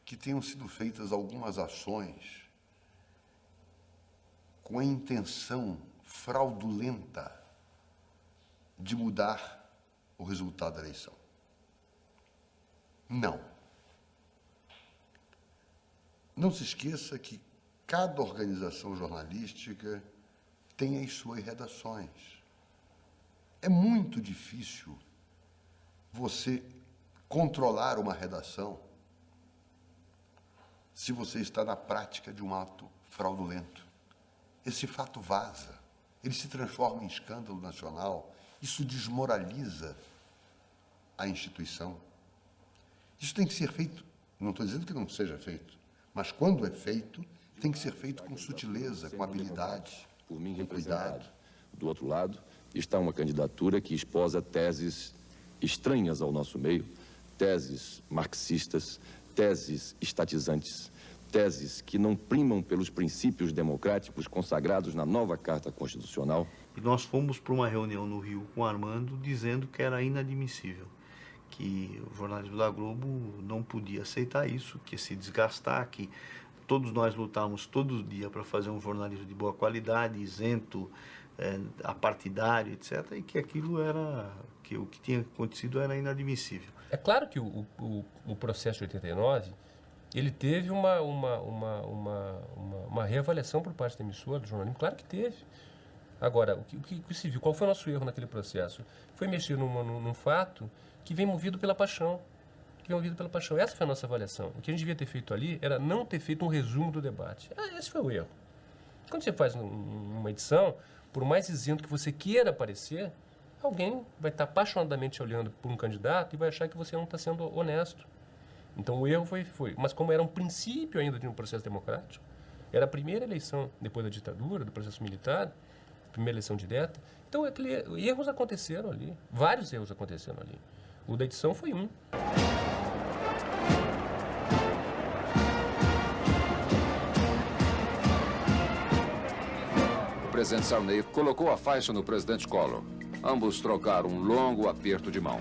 que tenham sido feitas algumas ações com a intenção fraudulenta de mudar o resultado da eleição. Não. Não se esqueça que cada organização jornalística tem as suas redações. É muito difícil você controlar uma redação se você está na prática de um ato fraudulento. Esse fato vaza. Ele se transforma em escândalo nacional, isso desmoraliza a instituição. Isso tem que ser feito, não estou dizendo que não seja feito, mas quando é feito, tem que ser feito com sutileza, com habilidade, com cuidado. Do outro lado, está uma candidatura que esposa teses estranhas ao nosso meio, teses marxistas, teses estatizantes, teses que não primam pelos princípios democráticos consagrados na nova Carta Constitucional. E nós fomos para uma reunião no Rio com o Armando dizendo que era inadmissível, que o jornalismo da Globo não podia aceitar isso, que ia se desgastar, que todos nós lutávamos todo dia para fazer um jornalismo de boa qualidade, isento, apartidário, etc., e que aquilo era, que o que tinha acontecido era inadmissível. É claro que o processo de 89, ele teve uma reavaliação por parte da emissora, do jornalismo, claro que teve. Agora, o que se viu, qual foi o nosso erro naquele processo? Foi mexer num fato que vem movido pela paixão. Essa foi a nossa avaliação. O que a gente devia ter feito ali era não ter feito um resumo do debate. Esse foi o erro. Quando você faz uma edição, por mais isento que você queira aparecer, alguém vai estar apaixonadamente olhando por um candidato e vai achar que você não está sendo honesto. Então o erro foi. Mas como era um princípio ainda de um processo democrático, Era a primeira eleição depois da ditadura, do processo militar, primeira eleição direta. Então, erros aconteceram ali, vários erros aconteceram ali. O da edição foi um. O presidente Sarney colocou a faixa no presidente Collor. Ambos trocaram um longo aperto de mão.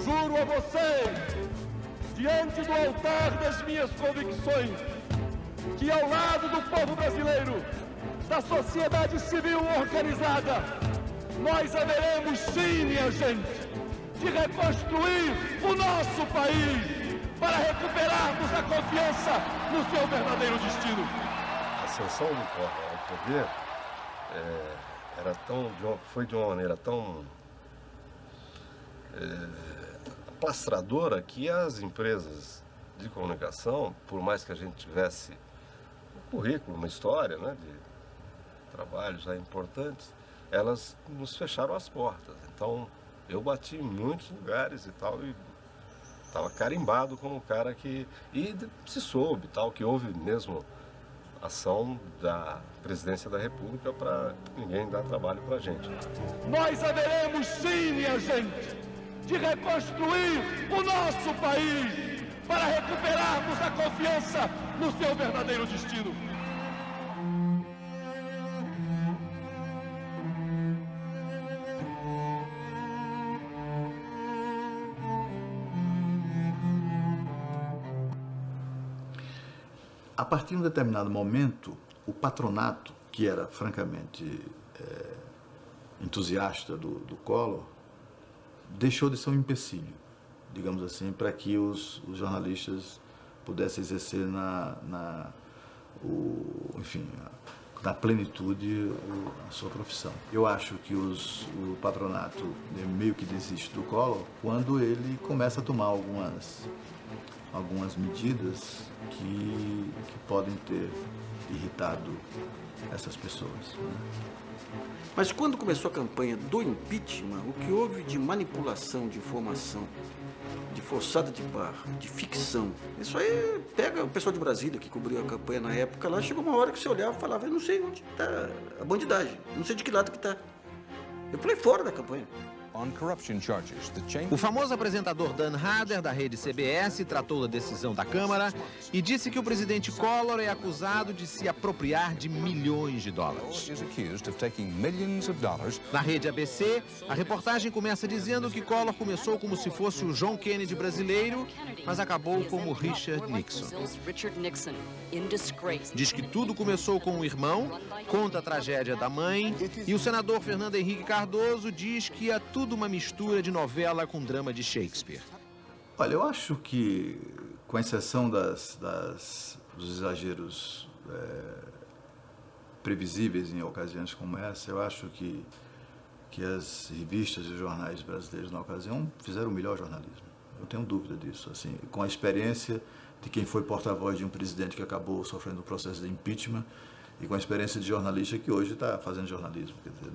Juro a vocês, diante do altar das minhas convicções, que ao lado do povo brasileiro, da sociedade civil organizada, nós haveremos sim, minha gente, de reconstruir o nosso país para recuperarmos a confiança no seu verdadeiro destino. A ascensão do Collor ao poder foi de uma maneira tão plastradora que as empresas de comunicação, por mais que a gente tivesse um currículo, uma história, né, de trabalhos já importantes, elas nos fecharam as portas. Então, eu bati em muitos lugares e tal, e estava carimbado como um cara que... E se soube, tal, que houve mesmo ação da Presidência da República para ninguém dar trabalho para a gente. Nós haveremos sim, minha gente, de reconstruir o nosso país para recuperarmos a confiança no seu verdadeiro destino. A partir de um determinado momento, o patronato, que era francamente entusiasta do Collor, deixou de ser um empecilho, digamos assim, para que os jornalistas pudessem exercer na plenitude a sua profissão. Eu acho que o patronato meio que desiste do Collor quando ele começa a tomar algumas medidas que podem ter irritado essas pessoas, né? Mas quando começou a campanha do impeachment, o que houve de manipulação de informação, de forçada de barra, de ficção, isso aí pega o pessoal de Brasília que cobriu a campanha na época lá, chegou uma hora que você olhava e falava, eu não sei onde está a bandidagem, não sei de que lado que está. Eu pulei fora da campanha. O famoso apresentador Dan Harder, da rede CBS, tratou da decisão da Câmara e disse que o presidente Collor é acusado de se apropriar de milhões de dólares. Na rede ABC, a reportagem começa dizendo que Collor começou como se fosse o John Kennedy brasileiro, mas acabou como Richard Nixon. Diz que tudo começou com o irmão, conta a tragédia da mãe, e o senador Fernando Henrique Cardoso diz que é tudo uma mistura de novela com drama de Shakespeare. Olha, eu acho que, com exceção dos exageros previsíveis em ocasiões como essa, eu acho que as revistas e jornais brasileiros na ocasião fizeram o melhor jornalismo. Eu tenho dúvida disso, assim, com a experiência de quem foi porta-voz de um presidente que acabou sofrendo o processo de impeachment e com a experiência de jornalista que hoje está fazendo jornalismo, quer dizer,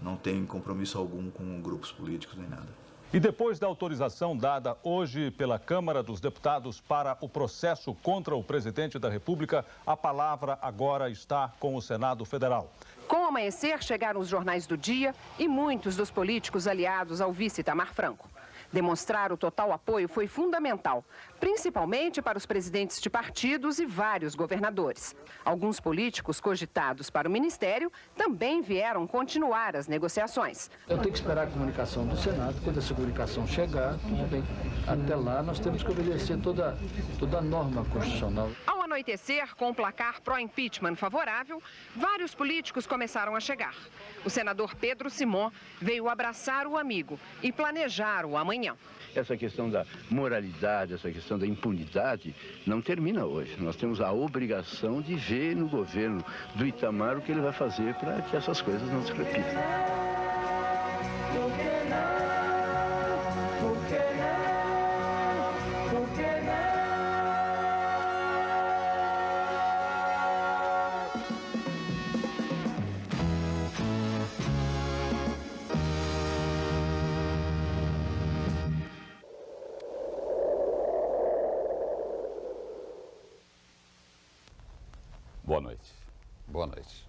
não tem compromisso algum com grupos políticos nem nada. E depois da autorização dada hoje pela Câmara dos Deputados para o processo contra o presidente da República, a palavra agora está com o Senado Federal. Com o amanhecer, chegaram os jornais do dia e muitos dos políticos aliados ao vice Itamar Franco. Demonstrar o total apoio foi fundamental, principalmente para os presidentes de partidos e vários governadores. Alguns políticos cogitados para o ministério também vieram continuar as negociações. Eu tenho que esperar a comunicação do Senado. Quando essa comunicação chegar, tudo bem. Até lá, nós temos que obedecer toda a norma constitucional. Ao anoitecer, com o placar pró-impeachment favorável, vários políticos começaram a chegar. O senador Pedro Simon veio abraçar o amigo e planejar o amanhã. Essa questão da moralidade, essa questão da impunidade não termina hoje. Nós temos a obrigação de ver no governo do Itamar o que ele vai fazer para que essas coisas não se repitam. noite. Boa noite.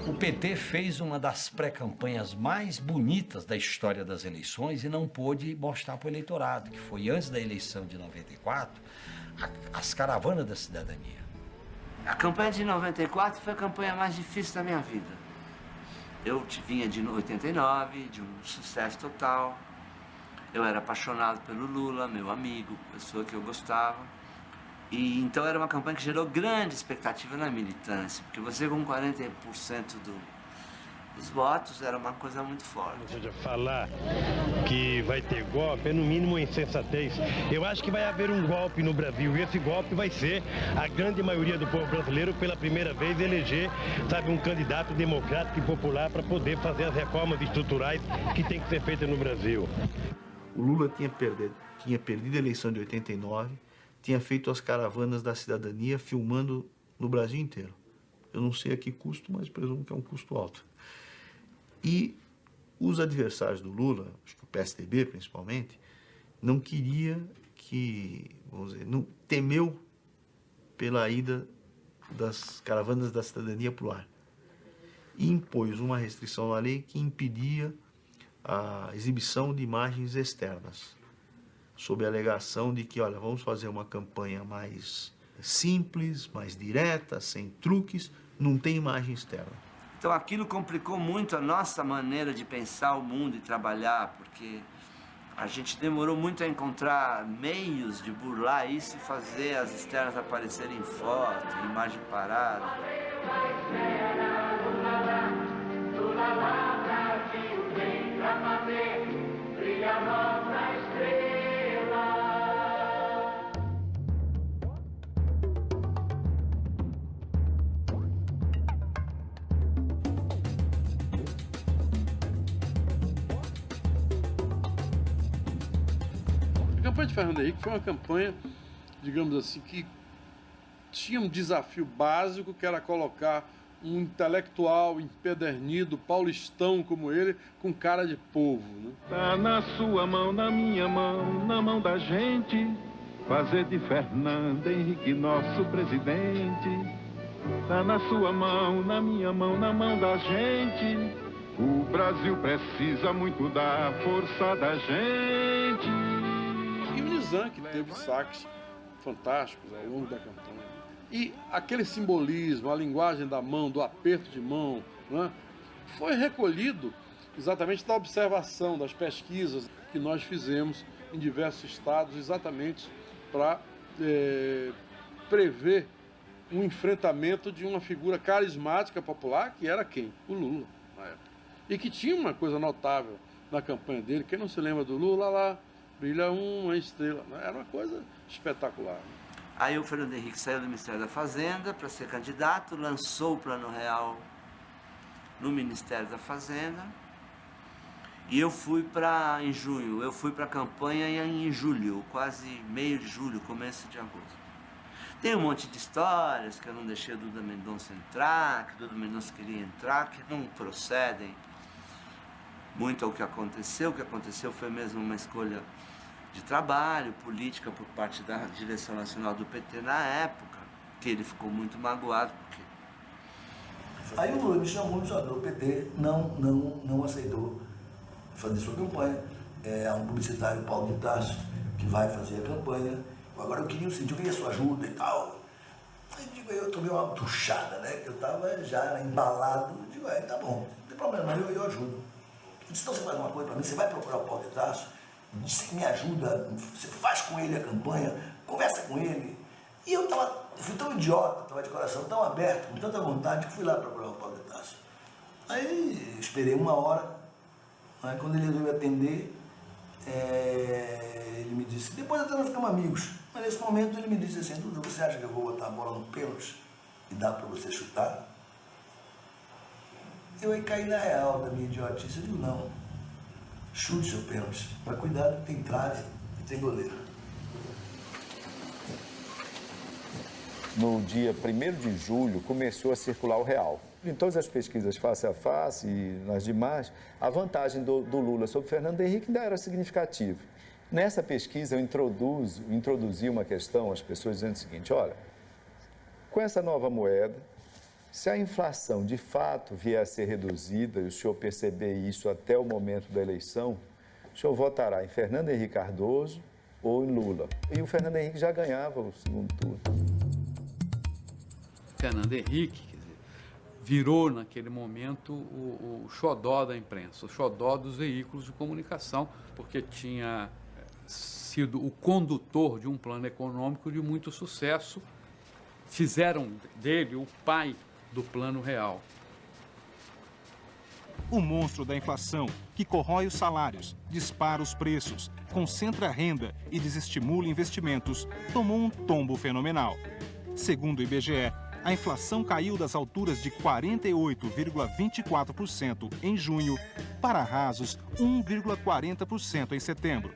O PT fez uma das pré-campanhas mais bonitas da história das eleições e não pôde mostrar para o eleitorado, que foi antes da eleição de 94, as caravanas da cidadania. A campanha de 94 foi a campanha mais difícil da minha vida. Eu vinha de 89, de um sucesso total. Eu era apaixonado pelo Lula, meu amigo, pessoa que eu gostava. E então era uma campanha que gerou grande expectativa na militância, porque você com 40% dos votos era uma coisa muito forte. Ou seja, falar que vai ter golpe é no mínimo uma insensatez. Eu acho que vai haver um golpe no Brasil e esse golpe vai ser a grande maioria do povo brasileiro pela primeira vez eleger, sabe, um candidato democrático e popular para poder fazer as reformas estruturais que tem que ser feitas no Brasil. O Lula tinha perdido a eleição de 89, tinha feito as caravanas da cidadania filmando no Brasil inteiro. Eu não sei a que custo, mas presumo que é um custo alto. E os adversários do Lula, acho que o PSDB principalmente, não queria que, vamos dizer, não temeu pela ida das caravanas da cidadania para o ar. E impôs uma restrição na lei que impedia a exibição de imagens externas, sob a alegação de que, olha, vamos fazer uma campanha mais simples, mais direta, sem truques, não tem imagem externa. Então aquilo complicou muito a nossa maneira de pensar o mundo e trabalhar, porque a gente demorou muito a encontrar meios de burlar isso e fazer as externas aparecerem em foto, imagem parada. A campanha de Fernando Henrique foi uma campanha, digamos assim, que tinha um desafio básico, que era colocar um intelectual empedernido, paulistão como ele, com cara de povo, né? Tá na sua mão, na minha mão, na mão da gente, fazer de Fernando Henrique nosso presidente. Tá na sua mão, na minha mão, na mão da gente. O Brasil precisa muito da força da gente. E o Nizam, que teve saques fantásticos ao longo da campanha. E aquele simbolismo, a linguagem da mão, do aperto de mão, né, foi recolhido exatamente da observação, das pesquisas que nós fizemos em diversos estados, exatamente para prever um enfrentamento de uma figura carismática popular, que era quem? O Lula, na época. E que tinha uma coisa notável na campanha dele. Quem não se lembra do Lula, lá brilha uma estrela. Era uma coisa espetacular. Aí o Fernando Henrique saiu do Ministério da Fazenda para ser candidato, lançou o Plano Real no Ministério da Fazenda. E eu fui em junho, eu fui para a campanha em julho, quase meio de julho, começo de agosto. Tem um monte de histórias que eu não deixei o Duda Mendonça entrar, que o Duda Mendonça queria entrar, que não procedem muito ao que aconteceu. O que aconteceu foi mesmo uma escolha de trabalho, política por parte da direção nacional do PT na época, que ele ficou muito magoado, porque... Aí o Lula me chamou e disse, o PT não aceitou fazer sua campanha. É um publicitário, Paulo de Tarso, que vai fazer a campanha. Agora eu queria a sua ajuda e tal. Aí eu tomei uma tuchada, né? Que eu estava já embalado. Eu digo, tá bom, não tem problema, eu ajudo. Eu disse, então você faz uma coisa para mim, você vai procurar o Paulo de Tarso, disse que me ajuda, você faz com ele a campanha, conversa com ele. E eu fui tão idiota, estava de coração tão aberto, com tanta vontade, que fui lá procurar o Paulo de Tarso. Aí esperei uma hora, aí quando ele resolveu atender, ele me disse, depois até nós ficamos amigos. Mas nesse momento ele me disse assim, Duda, você acha que eu vou botar a bola no pênalti e dá para você chutar? Eu ia cair na real da minha idiotice. Eu digo, não, chute seu pênalti. Mas cuidado, tem trave e tem goleiro. No dia 1º de julho, começou a circular o real. Em todas as pesquisas face a face e nas demais, a vantagem do Lula sobre Fernando Henrique ainda era significativa. Nessa pesquisa, eu introduzi uma questão às pessoas dizendo o seguinte, olha, com essa nova moeda, se a inflação de fato vier a ser reduzida e o senhor perceber isso até o momento da eleição, o senhor votará em Fernando Henrique Cardoso ou em Lula. E o Fernando Henrique já ganhava o segundo turno. Fernando Henrique, quer dizer, virou naquele momento o xodó da imprensa, o xodó dos veículos de comunicação, porque tinha sido o condutor de um plano econômico de muito sucesso. Fizeram dele o pai do Plano Real. O monstro da inflação, que corrói os salários, dispara os preços, concentra a renda e desestimula investimentos, tomou um tombo fenomenal. Segundo o IBGE, a inflação caiu das alturas de 48,24% em junho para rasos 1,40% em setembro.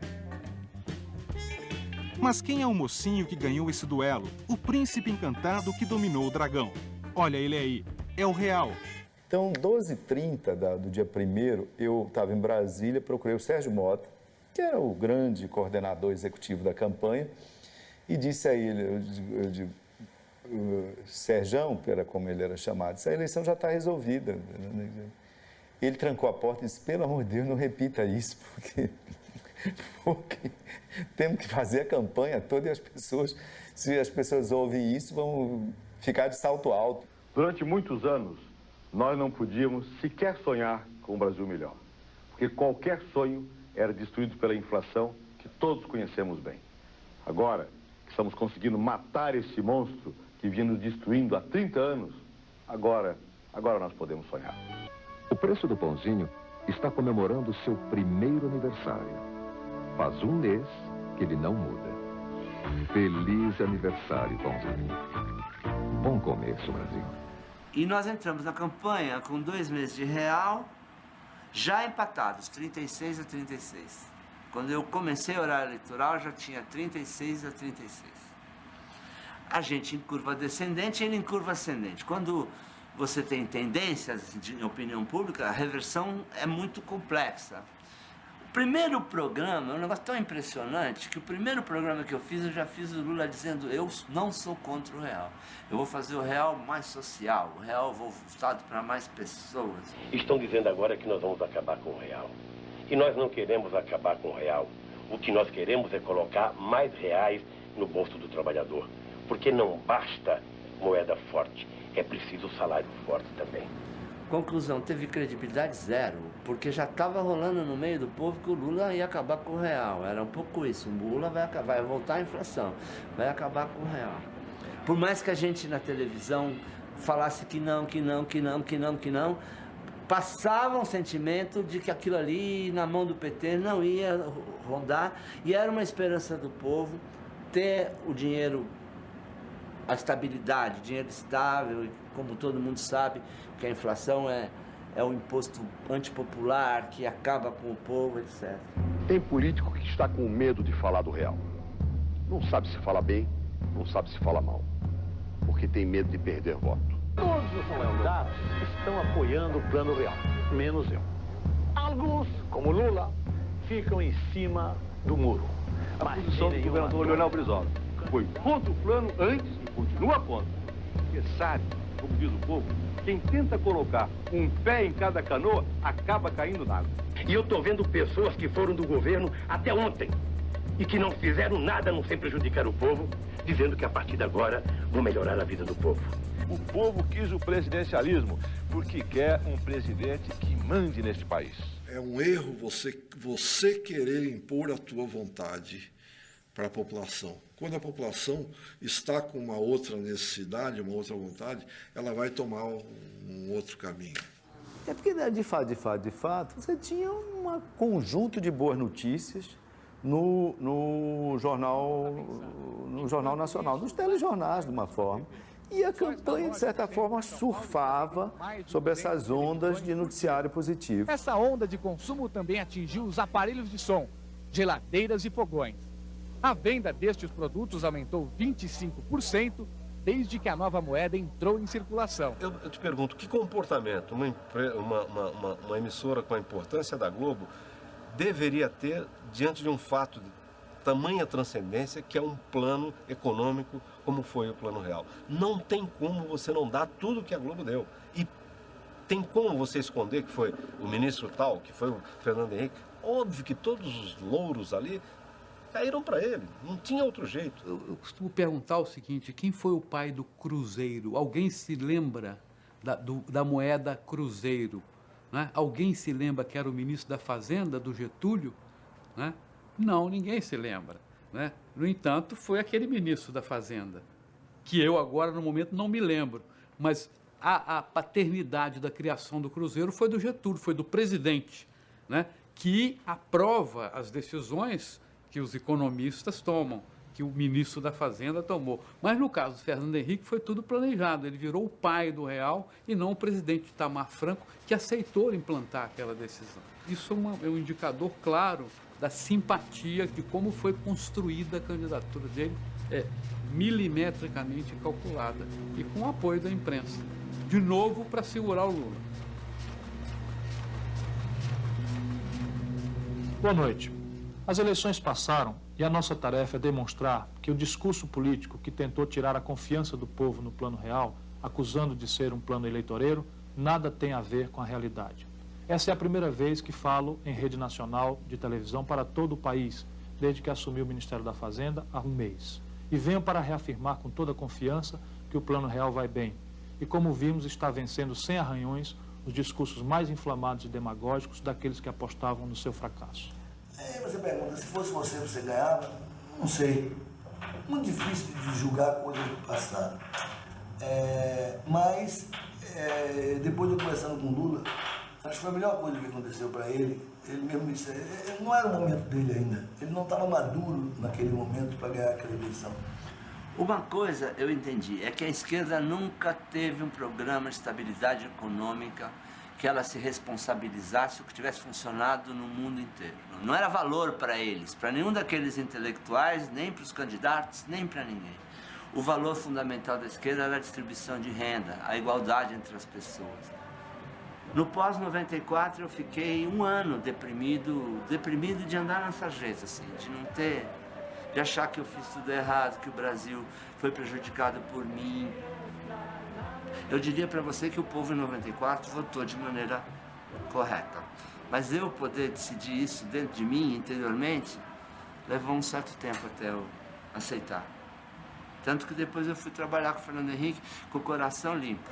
Mas quem é o mocinho que ganhou esse duelo? O príncipe encantado que dominou o dragão. Olha ele aí, é o real. Então, 12h30 do dia 1º, eu estava em Brasília, procurei o Sérgio Mota, que era o grande coordenador executivo da campanha, e disse a ele, eu digo, Serjão, que era como ele era chamado, essa eleição já está resolvida. Ele trancou a porta e disse, pelo amor de Deus, não repita isso, porque temos que fazer a campanha toda e se as pessoas ouvem isso, vão ficar de salto alto. Durante muitos anos, nós não podíamos sequer sonhar com um Brasil melhor, porque qualquer sonho era destruído pela inflação que todos conhecemos bem. Agora que estamos conseguindo matar esse monstro que vinha nos destruindo há 30 anos, agora nós podemos sonhar. O preço do pãozinho está comemorando seu primeiro aniversário. Faz um mês que ele não muda. Feliz aniversário, pãozinho. Bom começo, Brasil. E nós entramos na campanha com 2 meses de real, já empatados, 36-36. Quando eu comecei o horário eleitoral, já tinha 36-36. A gente em curva descendente e ele em curva ascendente. Quando você tem tendências de opinião pública, a reversão é muito complexa. O primeiro programa é um negócio tão impressionante que o primeiro programa que eu já fiz o Lula dizendo eu não sou contra o real. Eu vou fazer o real mais social, o real voltado para mais pessoas. Estão dizendo agora que nós vamos acabar com o real. E nós não queremos acabar com o real. O que nós queremos é colocar mais reais no bolso do trabalhador. Porque não basta moeda forte, é preciso salário forte também. Conclusão, teve credibilidade zero, porque já estava rolando no meio do povo que o Lula ia acabar com o real. Era um pouco isso, o Lula vai voltar a inflação, vai acabar com o real. Por mais que a gente na televisão falasse que não, passava um sentimento de que aquilo ali na mão do PT não ia rondar, e era uma esperança do povo ter o dinheiro, a estabilidade, dinheiro estável, e como todo mundo sabe que a inflação é o imposto antipopular que acaba com o povo, etc. Tem político que está com medo de falar do real. Não sabe se fala bem, não sabe se fala mal, porque tem medo de perder voto. Todos os candidatos estão apoiando o Plano Real, menos eu. Alguns, como Lula, ficam em cima do muro. A posição do governador Leonel Brizola foi contra o plano antes e continua contra. Porque sabe, como diz o povo, quem tenta colocar um pé em cada canoa acaba caindo na água. E eu estou vendo pessoas que foram do governo até ontem e que não fizeram nada a não ser prejudicar o povo, dizendo que a partir de agora vão melhorar a vida do povo. O povo quis o presidencialismo porque quer um presidente que mande neste país. É um erro você querer impor a tua vontade para a população. Quando a população está com uma outra necessidade, uma outra vontade, ela vai tomar um outro caminho. É porque, de fato, você tinha um conjunto de boas notícias no Jornal Nacional, nos telejornais, de uma forma, E a campanha, de certa forma, surfava sobre essas ondas de noticiário positivo. Essa onda de consumo também atingiu os aparelhos de som, geladeiras e fogões. A venda destes produtos aumentou 25% desde que a nova moeda entrou em circulação. Eu te pergunto, que comportamento uma emissora com a importância da Globo deveria ter diante de um fato de tamanha transcendência que é um plano econômico como foi o Plano Real? Não tem como você não dar tudo que a Globo deu. E tem como você esconder que foi o ministro tal, que foi o Fernando Henrique? Óbvio que todos os louros ali caíram para ele, não tinha outro jeito. Eu costumo perguntar o seguinte, quem foi o pai do Cruzeiro? Alguém se lembra da moeda Cruzeiro? Né? Alguém se lembra que era o ministro da Fazenda, do Getúlio? Né? Não, ninguém se lembra. Né? No entanto, foi aquele ministro da Fazenda, que eu agora, no momento, não me lembro. Mas a paternidade da criação do Cruzeiro foi do Getúlio, foi do presidente, né? Que aprova as decisões que os economistas tomam, que o ministro da Fazenda tomou. Mas no caso do Fernando Henrique foi tudo planejado, ele virou o pai do Real e não o presidente Itamar Franco, que aceitou implantar aquela decisão. Isso é um indicador claro da simpatia, de como foi construída a candidatura dele, milimetricamente calculada e com o apoio da imprensa, de novo para segurar o Lula. Boa noite. As eleições passaram e a nossa tarefa é demonstrar que o discurso político que tentou tirar a confiança do povo no Plano Real, acusando de ser um plano eleitoreiro, nada tem a ver com a realidade. Essa é a primeira vez que falo em rede nacional de televisão para todo o país, desde que assumi o Ministério da Fazenda há um mês. E venho para reafirmar com toda a confiança que o Plano Real vai bem. E como vimos, está vencendo sem arranhões os discursos mais inflamados e demagógicos daqueles que apostavam no seu fracasso. Aí você pergunta, se fosse você ganhava? Não sei. Muito difícil de julgar coisas do passado. Mas, depois de eu conversando com o Lula, acho que foi a melhor coisa que aconteceu para ele. Ele mesmo disse, não era o momento dele ainda. Ele não estava maduro naquele momento para ganhar aquela eleição. Uma coisa eu entendi, é que a esquerda nunca teve um programa de estabilidade econômica que ela se responsabilizasse o que tivesse funcionado no mundo inteiro. Não era valor para eles, para nenhum daqueles intelectuais, nem para os candidatos, nem para ninguém. O valor fundamental da esquerda era a distribuição de renda, a igualdade entre as pessoas. No pós-94 eu fiquei um ano deprimido de andar na sarjeta, assim, de achar que eu fiz tudo errado, que o Brasil foi prejudicado por mim. Eu diria para você que o povo em 94 votou de maneira correta. Mas eu poder decidir isso dentro de mim, interiormente, levou um certo tempo até eu aceitar. Tanto que depois eu fui trabalhar com o Fernando Henrique com o coração limpo.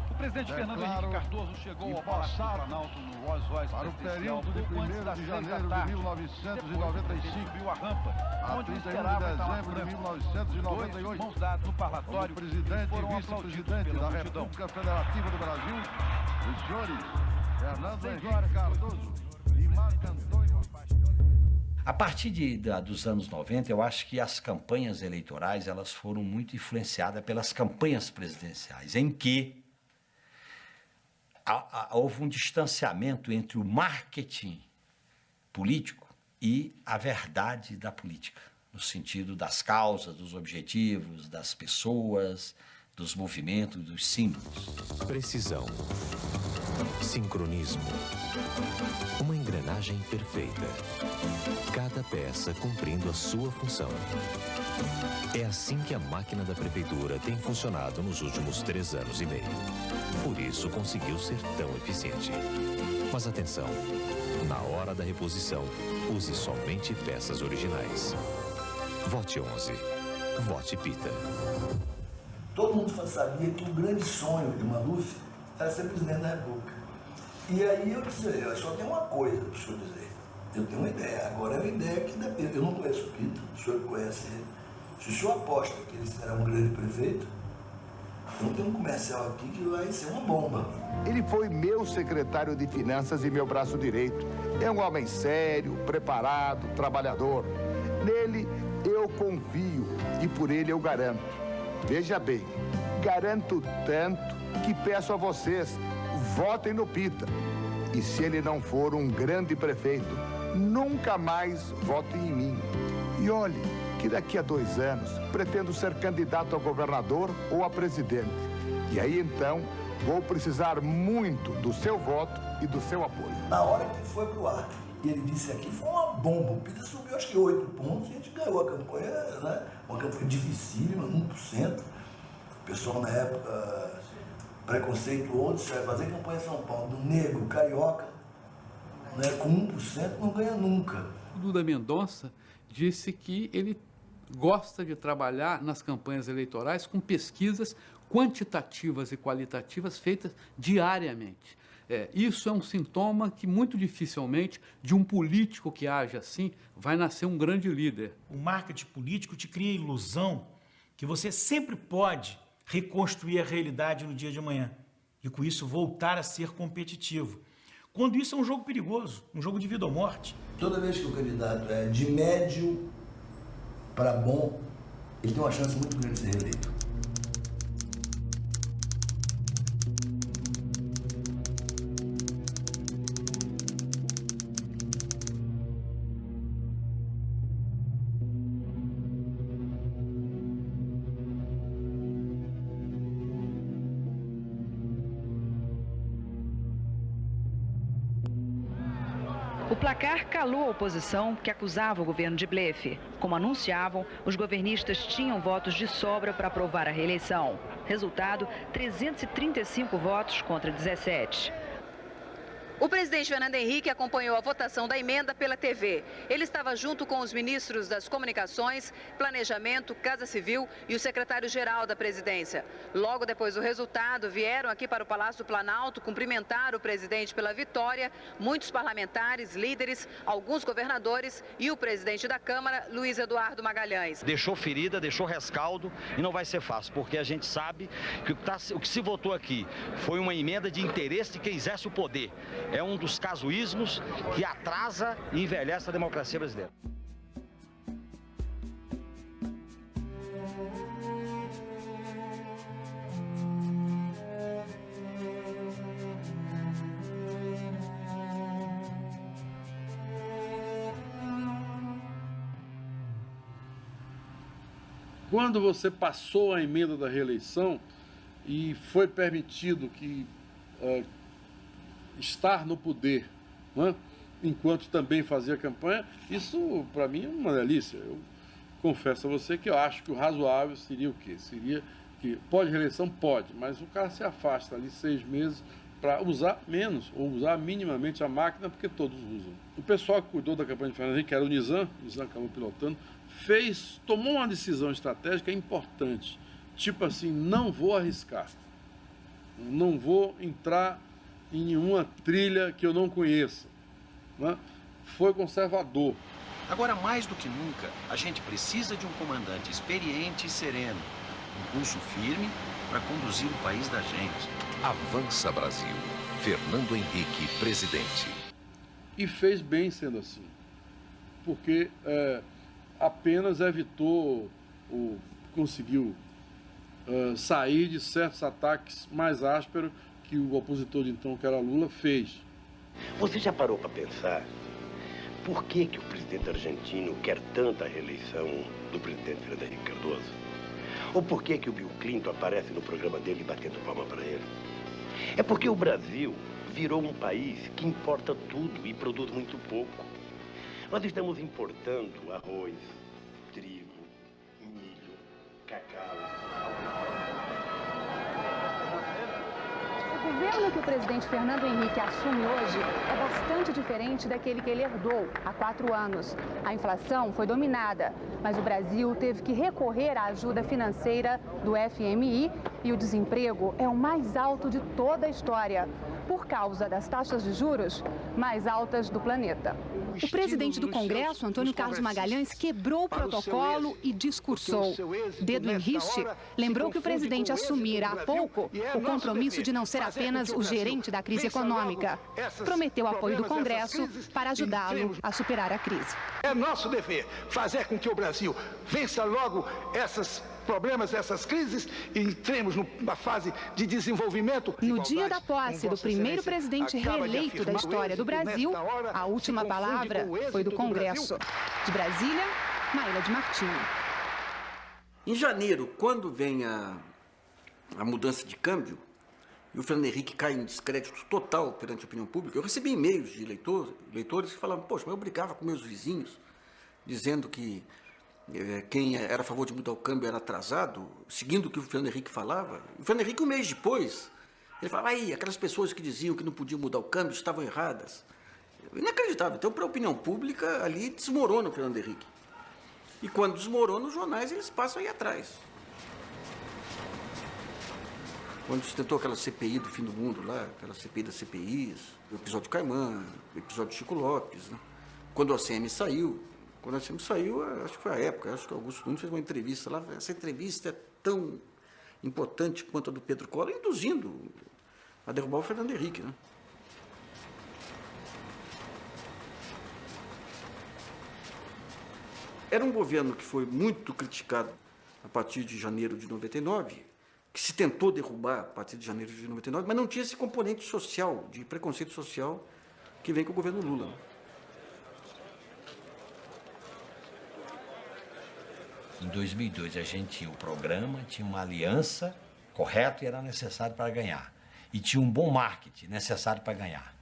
O presidente Fernando Henrique Cardoso chegou ao Palácio do Planalto no Rolls Royce para o período de 1º de janeiro de 1995, subiu a rampa, onde 31 de dezembro de 1998, mãos dadas no parlatório, o presidente e vice-presidente da República Federativa do Brasil, os senhores Fernando Henrique Cardoso e Marco Antônio. A partir dos anos 90, eu acho que as campanhas eleitorais elas foram muito influenciadas pelas campanhas presidenciais, em que houve um distanciamento entre o marketing político e a verdade da política, no sentido das causas, dos objetivos, das pessoas, dos movimentos, dos símbolos. Precisão, sincronismo, uma engrenagem perfeita, cada peça cumprindo a sua função. É assim que a máquina da prefeitura tem funcionado nos últimos 3 anos e meio. Por isso conseguiu ser tão eficiente. Mas atenção, na hora da reposição, use somente peças originais. Vote 11. Vote Pita. Todo mundo sabia que o grande sonho de Maluf era ser presidente da República. E aí eu disse, eu só tenho uma coisa para o senhor dizer. Eu tenho uma ideia. Agora é uma ideia que depende. Eu não conheço o Pita, o senhor conhece ele. Se o senhor aposta que ele será um grande prefeito, Então tem um comercial aqui que vai ser uma bomba. Ele foi meu secretário de Finanças e meu braço direito. É um homem sério, preparado, trabalhador. Nele eu confio e por ele eu garanto. Veja bem, garanto tanto que peço a vocês, votem no Pita. E se ele não for um grande prefeito, nunca mais votem em mim. E olhe, que daqui a 2 anos pretendo ser candidato a governador ou a presidente. E aí então vou precisar muito do seu voto e do seu apoio. Na hora que foi pro ar, e ele disse aqui, foi uma bomba. O Pita subiu acho que 8 pontos e a gente ganhou a campanha, né? Uma campanha dificílima, 1%. O pessoal na época preconceituoso, você vai fazer campanha em São Paulo do negro, carioca, né? Com 1% não ganha nunca. O Duda Mendonça disse que ele gosta de trabalhar nas campanhas eleitorais com pesquisas quantitativas e qualitativas feitas diariamente. Isso é um sintoma que muito dificilmente de um político que age assim vai nascer um grande líder. O marketing político te cria a ilusão que você sempre pode reconstruir a realidade no dia de amanhã e com isso voltar a ser competitivo. Quando isso é um jogo perigoso, um jogo de vida ou morte. Toda vez que o candidato é de médio para bom, ele tem uma chance muito grande de ser reeleito. O placar calou a oposição, que acusava o governo de blefe. Como anunciavam, os governistas tinham votos de sobra para aprovar a reeleição. Resultado, 335 votos contra 17. O presidente Fernando Henrique acompanhou a votação da emenda pela TV. Ele estava junto com os ministros das Comunicações, Planejamento, Casa Civil e o secretário-geral da presidência. Logo depois do resultado, vieram aqui para o Palácio do Planalto cumprimentar o presidente pela vitória, muitos parlamentares, líderes, alguns governadores e o presidente da Câmara, Luiz Eduardo Magalhães. Deixou ferida, deixou rescaldo e não vai ser fácil, porque a gente sabe que o que se votou aqui foi uma emenda de interesse de quem exerce o poder. É um dos casuísmos que atrasa e envelhece a democracia brasileira. Quando você passou a emenda da reeleição e foi permitido que estar no poder, né? Enquanto também fazia campanha, isso para mim é uma delícia. Eu confesso a você que eu acho que o razoável seria o quê? Seria que pode reeleição? Pode, mas o cara se afasta ali 6 meses para usar menos ou usar minimamente a máquina, porque todos usam. O pessoal que cuidou da campanha de Fernando Henrique, que era o Nizam acabou pilotando, tomou uma decisão estratégica importante, tipo assim, não vou arriscar, não vou entrar em nenhuma trilha que eu não conheça, né? Foi conservador. Agora, mais do que nunca, a gente precisa de um comandante experiente e sereno, um pulso firme para conduzir o país da gente. Avança Brasil. Fernando Henrique, presidente. E fez bem sendo assim, porque apenas evitou ou conseguiu sair de certos ataques mais ásperos que o opositor de então, que era Lula, fez. Você já parou para pensar por que o presidente argentino quer tanta reeleição do presidente Fernando Henrique Cardoso? Ou por que o Bill Clinton aparece no programa dele batendo palma para ele? É porque o Brasil virou um país que importa tudo e produz muito pouco. Nós estamos importando arroz, trigo, milho, cacau. O governo que o presidente Fernando Henrique assume hoje é bastante diferente daquele que ele herdou há 4 anos. A inflação foi dominada, mas o Brasil teve que recorrer à ajuda financeira do FMI E o desemprego é o mais alto de toda a história, por causa das taxas de juros mais altas do planeta. O presidente do Congresso, Antônio Carlos Magalhães, quebrou o protocolo e discursou. Dedo em riste, lembrou que o presidente assumira há pouco o compromisso de não ser apenas o gerente da crise econômica. Prometeu apoio do Congresso para ajudá-lo a superar a crise. É nosso dever fazer com que o Brasil vença logo esses problemas, essas crises, e entremos numa fase de desenvolvimento. No dia da posse do primeiro presidente reeleito da história do Brasil, a última palavra foi do Congresso. De Brasília, Maíla de Martino. Em janeiro, quando vem a mudança de câmbio, e o Fernando Henrique cai em descrédito total perante a opinião pública, eu recebi e-mails de leitores que falavam, poxa, mas eu brigava com meus vizinhos, dizendo que quem era a favor de mudar o câmbio era atrasado, seguindo o que o Fernando Henrique falava. O Fernando Henrique, um mês depois, ele falava, aí, aquelas pessoas que diziam que não podiam mudar o câmbio estavam erradas. Inacreditável. Então, para a opinião pública, ali desmorona o Fernando Henrique. E quando desmorona, os jornais, eles passam a ir atrás. Quando se tentou aquela CPI do fim do mundo lá, aquela CPI das CPIs, o episódio Caimã, o episódio Chico Lopes, né? Quando a ACM saiu, acho que foi a época, acho que o Augusto Nunes fez uma entrevista lá, essa entrevista é tão importante quanto a do Pedro Collor, induzindo a derrubar o Fernando Henrique, né? Era um governo que foi muito criticado a partir de janeiro de 99, que se tentou derrubar a partir de janeiro de 99, mas não tinha esse componente social, de preconceito social, que vem com o governo Lula, né? Em 2002, a gente tinha um programa, tinha uma aliança correto e era necessário para ganhar. E tinha um bom marketing necessário para ganhar.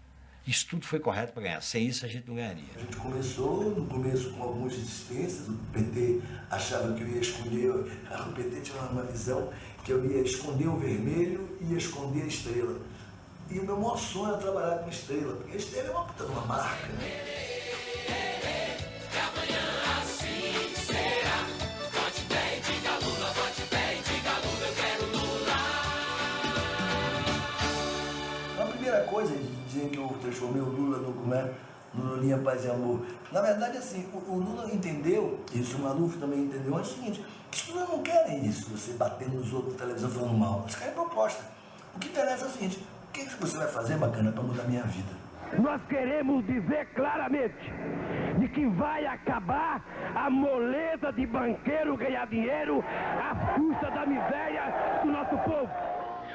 Isso tudo foi correto para ganhar. Sem isso, a gente não ganharia. A gente começou, no começo, com algumas resistências. O PT achava que eu ia esconder... O PT tinha uma visão que eu ia esconder o vermelho e ia esconder a estrela. E o meu maior sonho era trabalhar com a estrela, porque a estrela é uma puta de uma marca, né? Coisa de dizer que eu transformei o Lula no Lulinha Paz e Amor. Na verdade, assim, o Lula entendeu, isso o Maluf também entendeu, é o seguinte, que as pessoas não querem isso, você batendo nos outros na televisão falando mal, eles querem proposta. O que interessa é o seguinte, o que você vai fazer, bacana, para mudar a minha vida? Nós queremos dizer claramente de que vai acabar a moleza de banqueiro ganhar dinheiro à custa da miséria do nosso povo.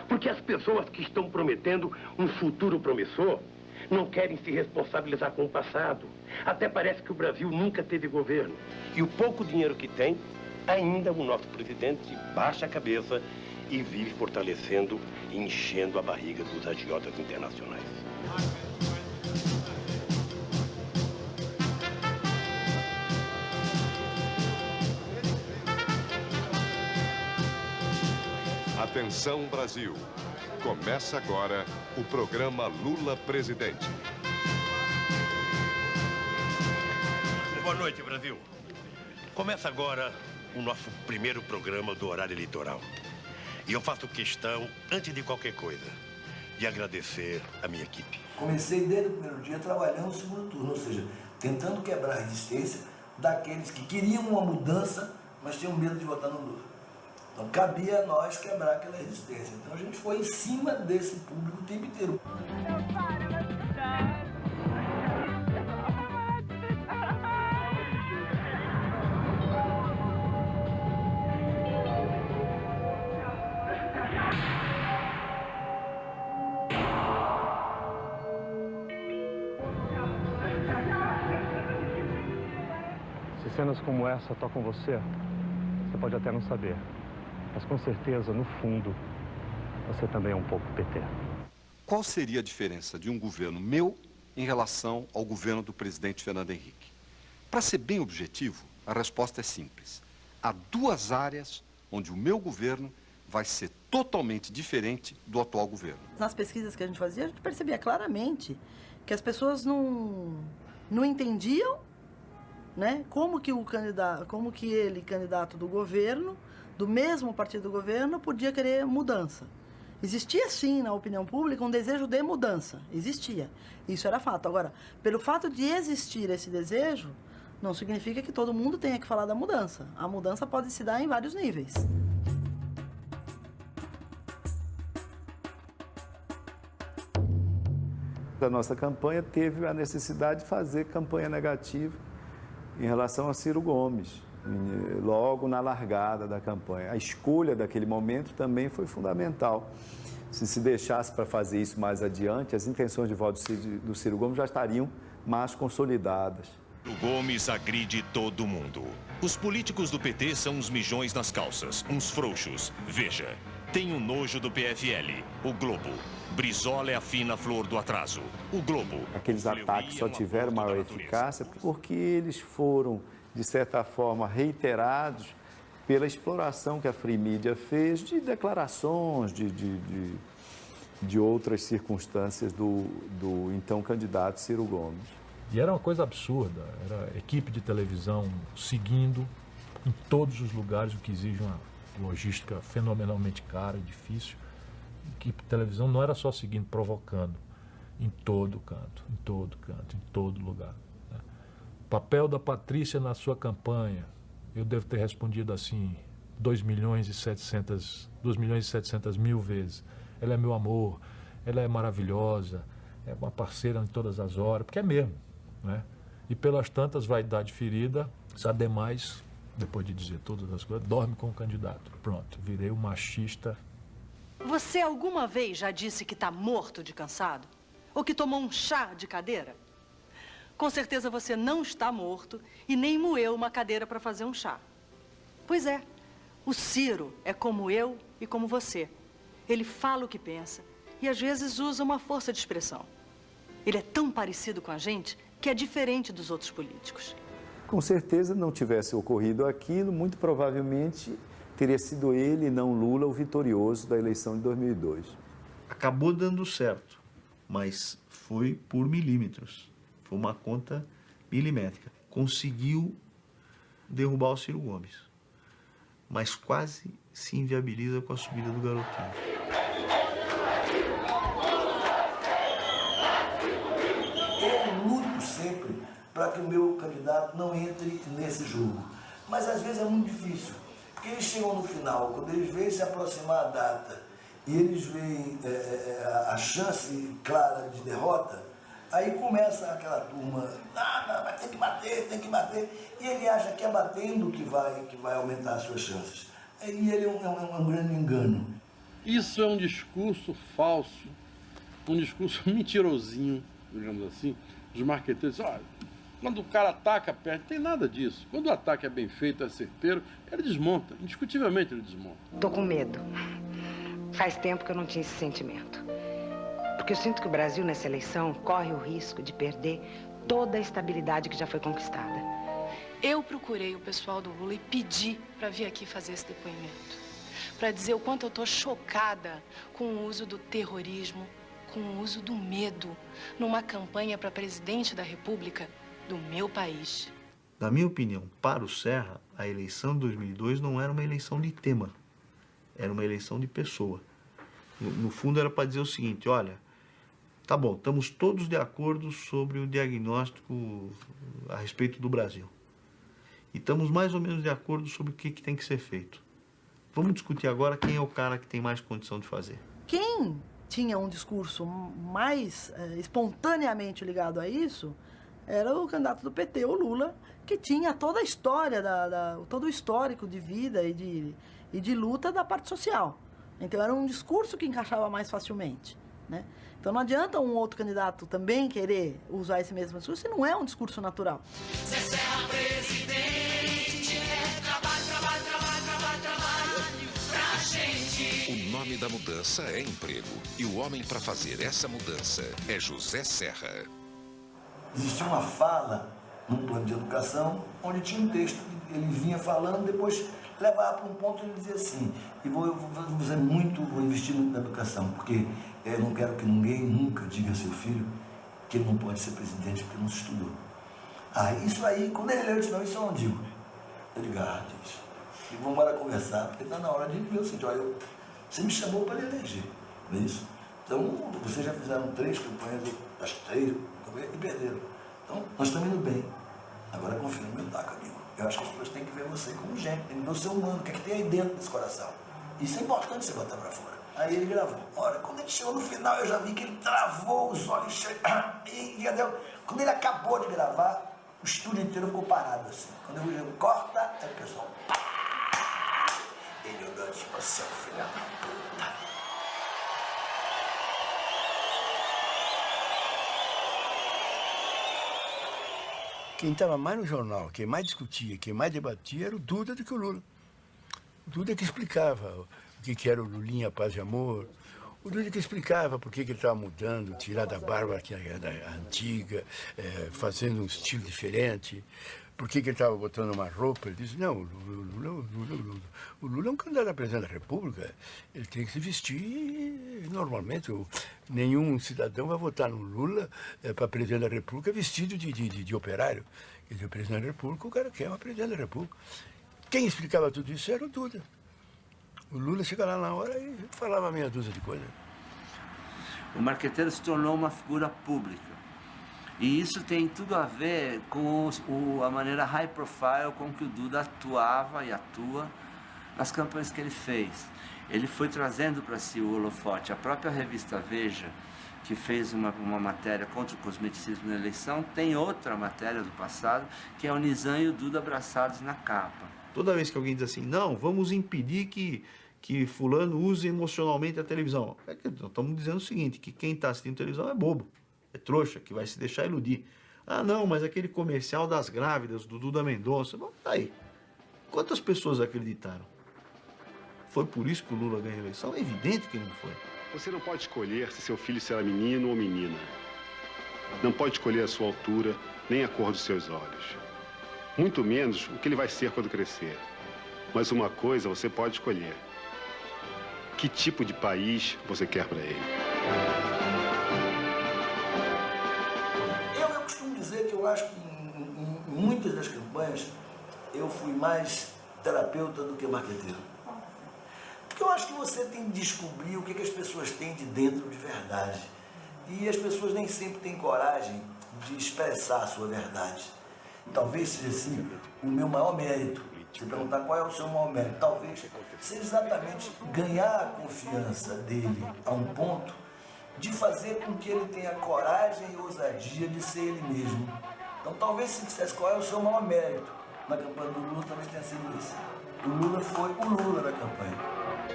Porque as pessoas que estão prometendo um futuro promissor não querem se responsabilizar com o passado. Até parece que o Brasil nunca teve governo. E o pouco dinheiro que tem, ainda o nosso presidente baixa a cabeça e vive fortalecendo e enchendo a barriga dos agiotas internacionais. Atenção, Brasil. Começa agora o programa Lula Presidente. Boa noite, Brasil. Começa agora o nosso primeiro programa do horário eleitoral. E eu faço questão, antes de qualquer coisa, de agradecer a minha equipe. Comecei desde o primeiro dia trabalhando no segundo turno, ou seja, tentando quebrar a resistência daqueles que queriam uma mudança, mas tinham medo de votar no Lula. Então cabia a nós quebrar aquela resistência. Então a gente foi em cima desse público o tempo inteiro. Se cenas como essa tocam você pode até não saber. Mas com certeza, no fundo, você também é um pouco PT. Qual seria a diferença de um governo meu em relação ao governo do presidente Fernando Henrique? Para ser bem objetivo, a resposta é simples. Há duas áreas onde o meu governo vai ser totalmente diferente do atual governo. Nas pesquisas que a gente fazia, a gente percebia claramente que as pessoas não entendiam, né, como que ele, candidato do governo, do mesmo partido do governo podia querer mudança. Existia, sim, na opinião pública, um desejo de mudança. Existia. Isso era fato. Agora, pelo fato de existir esse desejo, não significa que todo mundo tenha que falar da mudança. A mudança pode se dar em vários níveis. A nossa campanha teve a necessidade de fazer campanha negativa em relação a Ciro Gomes, logo na largada da campanha. A escolha daquele momento também foi fundamental. Se deixasse para fazer isso mais adiante, as intenções de voto do Ciro Gomes já estariam mais consolidadas. O Gomes agride todo mundo. Os políticos do PT são uns mijões nas calças, uns frouxos. Veja, tem um nojo do PFL, o Globo. Brizola é a fina flor do atraso, o Globo. Aqueles ataques só tiveram maior eficácia porque eles foram, de certa forma, reiterados pela exploração que a Free Media fez de declarações, de outras circunstâncias do então candidato Ciro Gomes. E era uma coisa absurda, era equipe de televisão seguindo em todos os lugares, o que exige uma logística fenomenalmente cara e difícil. Equipe de televisão não era só seguindo, provocando em todo canto, em todo lugar. Né? Papel da Patrícia na sua campanha, eu devo ter respondido assim 2.700.000 vezes. Ela é meu amor, ela é maravilhosa, é uma parceira em todas as horas, porque é mesmo. Né? E pelas tantas, vaidade ferida, Sademais, depois de dizer todas as coisas, dorme com o candidato. Pronto, virei um machista. Você alguma vez já disse que está morto de cansado? Ou que tomou um chá de cadeira? Com certeza você não está morto e nem moeu uma cadeira para fazer um chá. Pois é, o Ciro é como eu e como você. Ele fala o que pensa e às vezes usa uma força de expressão. Ele é tão parecido com a gente que é diferente dos outros políticos. Com certeza, não tivesse ocorrido aquilo, muito provavelmente teria sido ele e não Lula o vitorioso da eleição de 2002. Acabou dando certo, mas foi por milímetros. Foi uma conta milimétrica. Conseguiu derrubar o Ciro Gomes, mas quase se inviabiliza com a subida do Garotinho. Eu luto sempre para que o meu candidato não entre nesse jogo, mas às vezes é muito difícil. Porque eles chegam no final, quando eles veem se aproximar a data e eles veem a chance clara de derrota, aí começa aquela turma, tem que bater, e ele acha que é batendo que vai aumentar as suas chances. E ele é um grande engano. Isso é um discurso falso, um discurso mentirosinho, digamos assim, dos marqueteiros. Olha, quando o cara ataca, perde, não tem nada disso. Quando o ataque é bem feito, é certeiro, ele desmonta, indiscutivelmente ele desmonta. Tô com medo. Faz tempo que eu não tinha esse sentimento. Porque eu sinto que o Brasil, nessa eleição, corre o risco de perder toda a estabilidade que já foi conquistada. Eu procurei o pessoal do Lula e pedi para vir aqui fazer esse depoimento. Para dizer o quanto eu tô chocada com o uso do terrorismo, com o uso do medo, numa campanha para presidente da República do meu país. Na minha opinião, para o Serra, a eleição de 2002 não era uma eleição de tema, era uma eleição de pessoa. No fundo era para dizer o seguinte, olha, tá bom, estamos todos de acordo sobre o diagnóstico a respeito do Brasil. E estamos mais ou menos de acordo sobre o que tem que ser feito. Vamos discutir agora quem é o cara que tem mais condição de fazer. Quem tinha um discurso mais espontaneamente ligado a isso era o candidato do PT, o Lula, que tinha toda a história, todo o histórico de vida e de luta da parte social. Então era um discurso que encaixava mais facilmente, né? Então não adianta um outro candidato também querer usar esse mesmo discurso, se não é um discurso natural. Serra presidente, trabalho pra gente. O nome da mudança é emprego. E o homem para fazer essa mudança é José Serra. Existia uma fala num plano de educação, onde tinha um texto, ele vinha falando, depois levava para um ponto e ele dizia assim, e vou investir muito na educação, porque eu não quero que ninguém nunca diga a seu filho que ele não pode ser presidente porque não se estudou. Isso aí, quando ele leu, eu disse, não, isso eu não digo. Eu digo, diz. E vamos embora conversar, porque está na hora de ver o seguinte, olha, você me chamou para eleger, não é isso? Então, vocês já fizeram 3 campanhas, acho que 3, e perderam. Então, nós estamos indo bem. Agora confia no meu taco, amigo. Eu acho que as pessoas têm que ver você como gente, tem que ver o ser humano, o que é que tem aí dentro desse coração. Isso é importante você botar para fora. Aí ele gravou. Olha, quando ele chegou no final, eu já vi que ele travou os olhos cheios. E quando ele acabou de gravar, o estúdio inteiro ficou parado assim. Quando eu digo, corta, aí o pessoal... Ele olhou e disse, você é um filho da puta. Quem estava mais no jornal, quem mais discutia, quem mais debatia era o Duda do que o Lula. O Duda que explicava o que era o Lulinha Paz e Amor. O Duda que explicava por que ele estava mudando, tirar da barba que era da antiga, fazendo um estilo diferente. Por que ele estava botando uma roupa? Ele disse, não, o Lula é um candidato a presidente da República. Ele tem que se vestir normalmente. Nenhum cidadão vai votar no Lula para presidente da República vestido de operário. Quer dizer, o presidente da República, o cara quer uma presidente da República. Quem explicava tudo isso era o Duda. O Lula chegava lá na hora e falava meia dúzia de coisas. O marqueteiro se tornou uma figura pública. E isso tem tudo a ver com a maneira high profile com que o Duda atuava e atua nas campanhas que ele fez. Ele foi trazendo para si o holofote. A própria revista Veja, que fez uma matéria contra o cosmeticismo na eleição, tem outra matéria do passado, que é o Nizam e o Duda abraçados na capa. Toda vez que alguém diz assim, não, vamos impedir que fulano use emocionalmente a televisão. Estamos dizendo o seguinte, que quem está assistindo televisão é bobo. É trouxa, que vai se deixar iludir. Ah, não, mas aquele comercial das grávidas, do Duda Mendonça. Bom, tá aí. Quantas pessoas acreditaram? Foi por isso que o Lula ganhou a eleição? É evidente que não foi. Você não pode escolher se seu filho será menino ou menina. Não pode escolher a sua altura, nem a cor dos seus olhos. Muito menos o que ele vai ser quando crescer. Mas uma coisa você pode escolher. Que tipo de país você quer para ele? Eu costumo dizer que eu acho que em muitas das campanhas eu fui mais terapeuta do que marqueteiro. Porque eu acho que você tem que descobrir o que as pessoas têm de dentro de verdade. E as pessoas nem sempre têm coragem de expressar a sua verdade. Talvez seja assim o meu maior mérito. Se perguntar qual é o seu maior mérito, talvez seja exatamente ganhar a confiança dele a um ponto de fazer com que ele tenha coragem e ousadia de ser ele mesmo. Então talvez se dissesse qual é o seu maior mérito na campanha do Lula, talvez tenha sido esse. O Lula foi o Lula da campanha.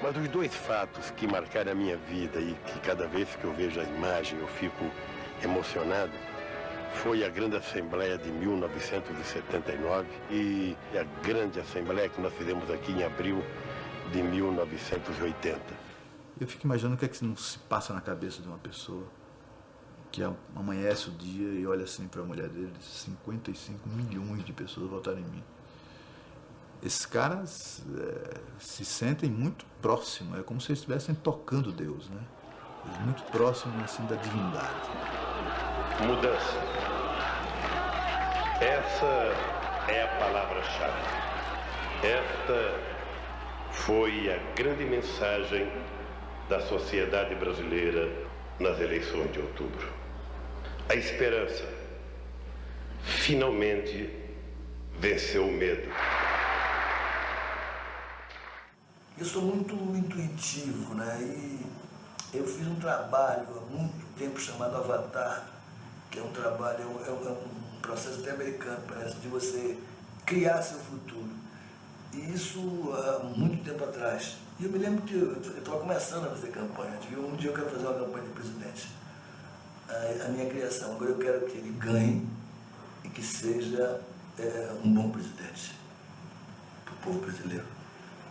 Mas os 2 fatos que marcaram a minha vida e que cada vez que eu vejo a imagem eu fico emocionado, foi a grande Assembleia de 1979 e a grande Assembleia que nós fizemos aqui em abril de 1980. Eu fico imaginando o que é que não se passa na cabeça de uma pessoa que amanhece o dia e olha assim para a mulher dele, 55 milhões de pessoas votaram em mim. Esses caras se sentem muito próximos, é como se eles estivessem tocando Deus, né? Muito próximos assim da divindade. Mudança. Essa é a palavra-chave. Esta foi a grande mensagem da sociedade brasileira nas eleições de outubro. A esperança finalmente venceu o medo. Eu sou muito intuitivo, né? E eu fiz um trabalho há muito tempo chamado Avatar, que é um trabalho, é um processo até americano, parece, de você criar seu futuro. E isso há muito tempo atrás. E eu me lembro que eu estava começando a fazer campanha. Um dia eu quero fazer uma campanha de presidente. A minha criação, agora eu quero que ele ganhe e que seja um bom presidente para o povo brasileiro.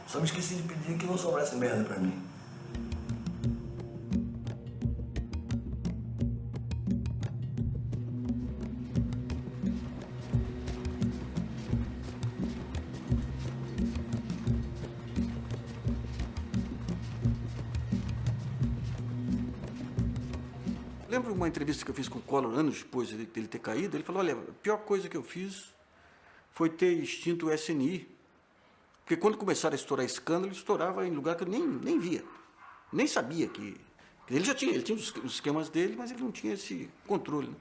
Só me esqueci de pedir que não sobrasse merda para mim. Lembro uma entrevista que eu fiz com o Collor anos depois dele ter caído. Ele falou, olha, a pior coisa que eu fiz foi ter extinto o SNI, Porque quando começaram a estourar escândalo, ele estourava em lugar que eu nem via. Nem sabia que... Ele tinha os esquemas dele, mas ele não tinha esse controle. Né?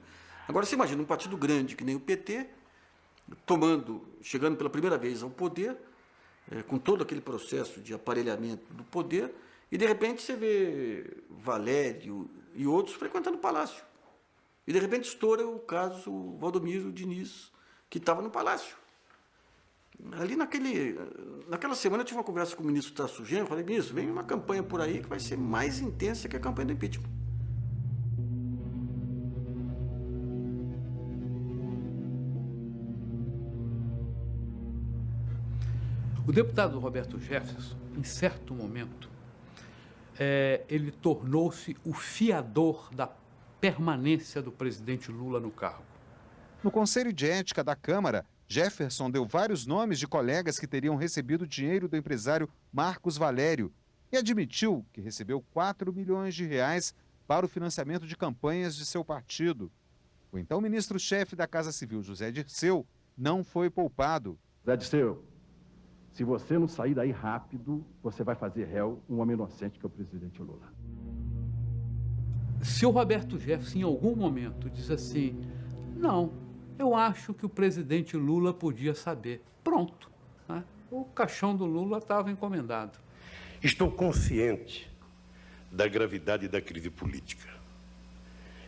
Agora, você imagina um partido grande, que nem o PT, chegando pela primeira vez ao poder, com todo aquele processo de aparelhamento do poder, e de repente você vê Valério e outros frequentando o Palácio. E de repente estoura o caso Valdomiro Diniz, que estava no Palácio. Ali naquela semana eu tive uma conversa com o ministro Tarso Genro, eu falei, ministro, vem uma campanha por aí que vai ser mais intensa que a campanha do impeachment. O deputado Roberto Jefferson, em certo momento, ele tornou-se o fiador da permanência do presidente Lula no cargo. No Conselho de Ética da Câmara, Jefferson deu vários nomes de colegas que teriam recebido dinheiro do empresário Marcos Valério e admitiu que recebeu 4 milhões de reais para o financiamento de campanhas de seu partido. O então ministro-chefe da Casa Civil, José Dirceu, não foi poupado. José Dirceu, se você não sair daí rápido, você vai fazer réu um homem inocente que é o presidente Lula. Se o Roberto Jefferson, em algum momento, diz assim, não, eu acho que o presidente Lula podia saber. Pronto. Né? O caixão do Lula estava encomendado. Estou consciente da gravidade da crise política.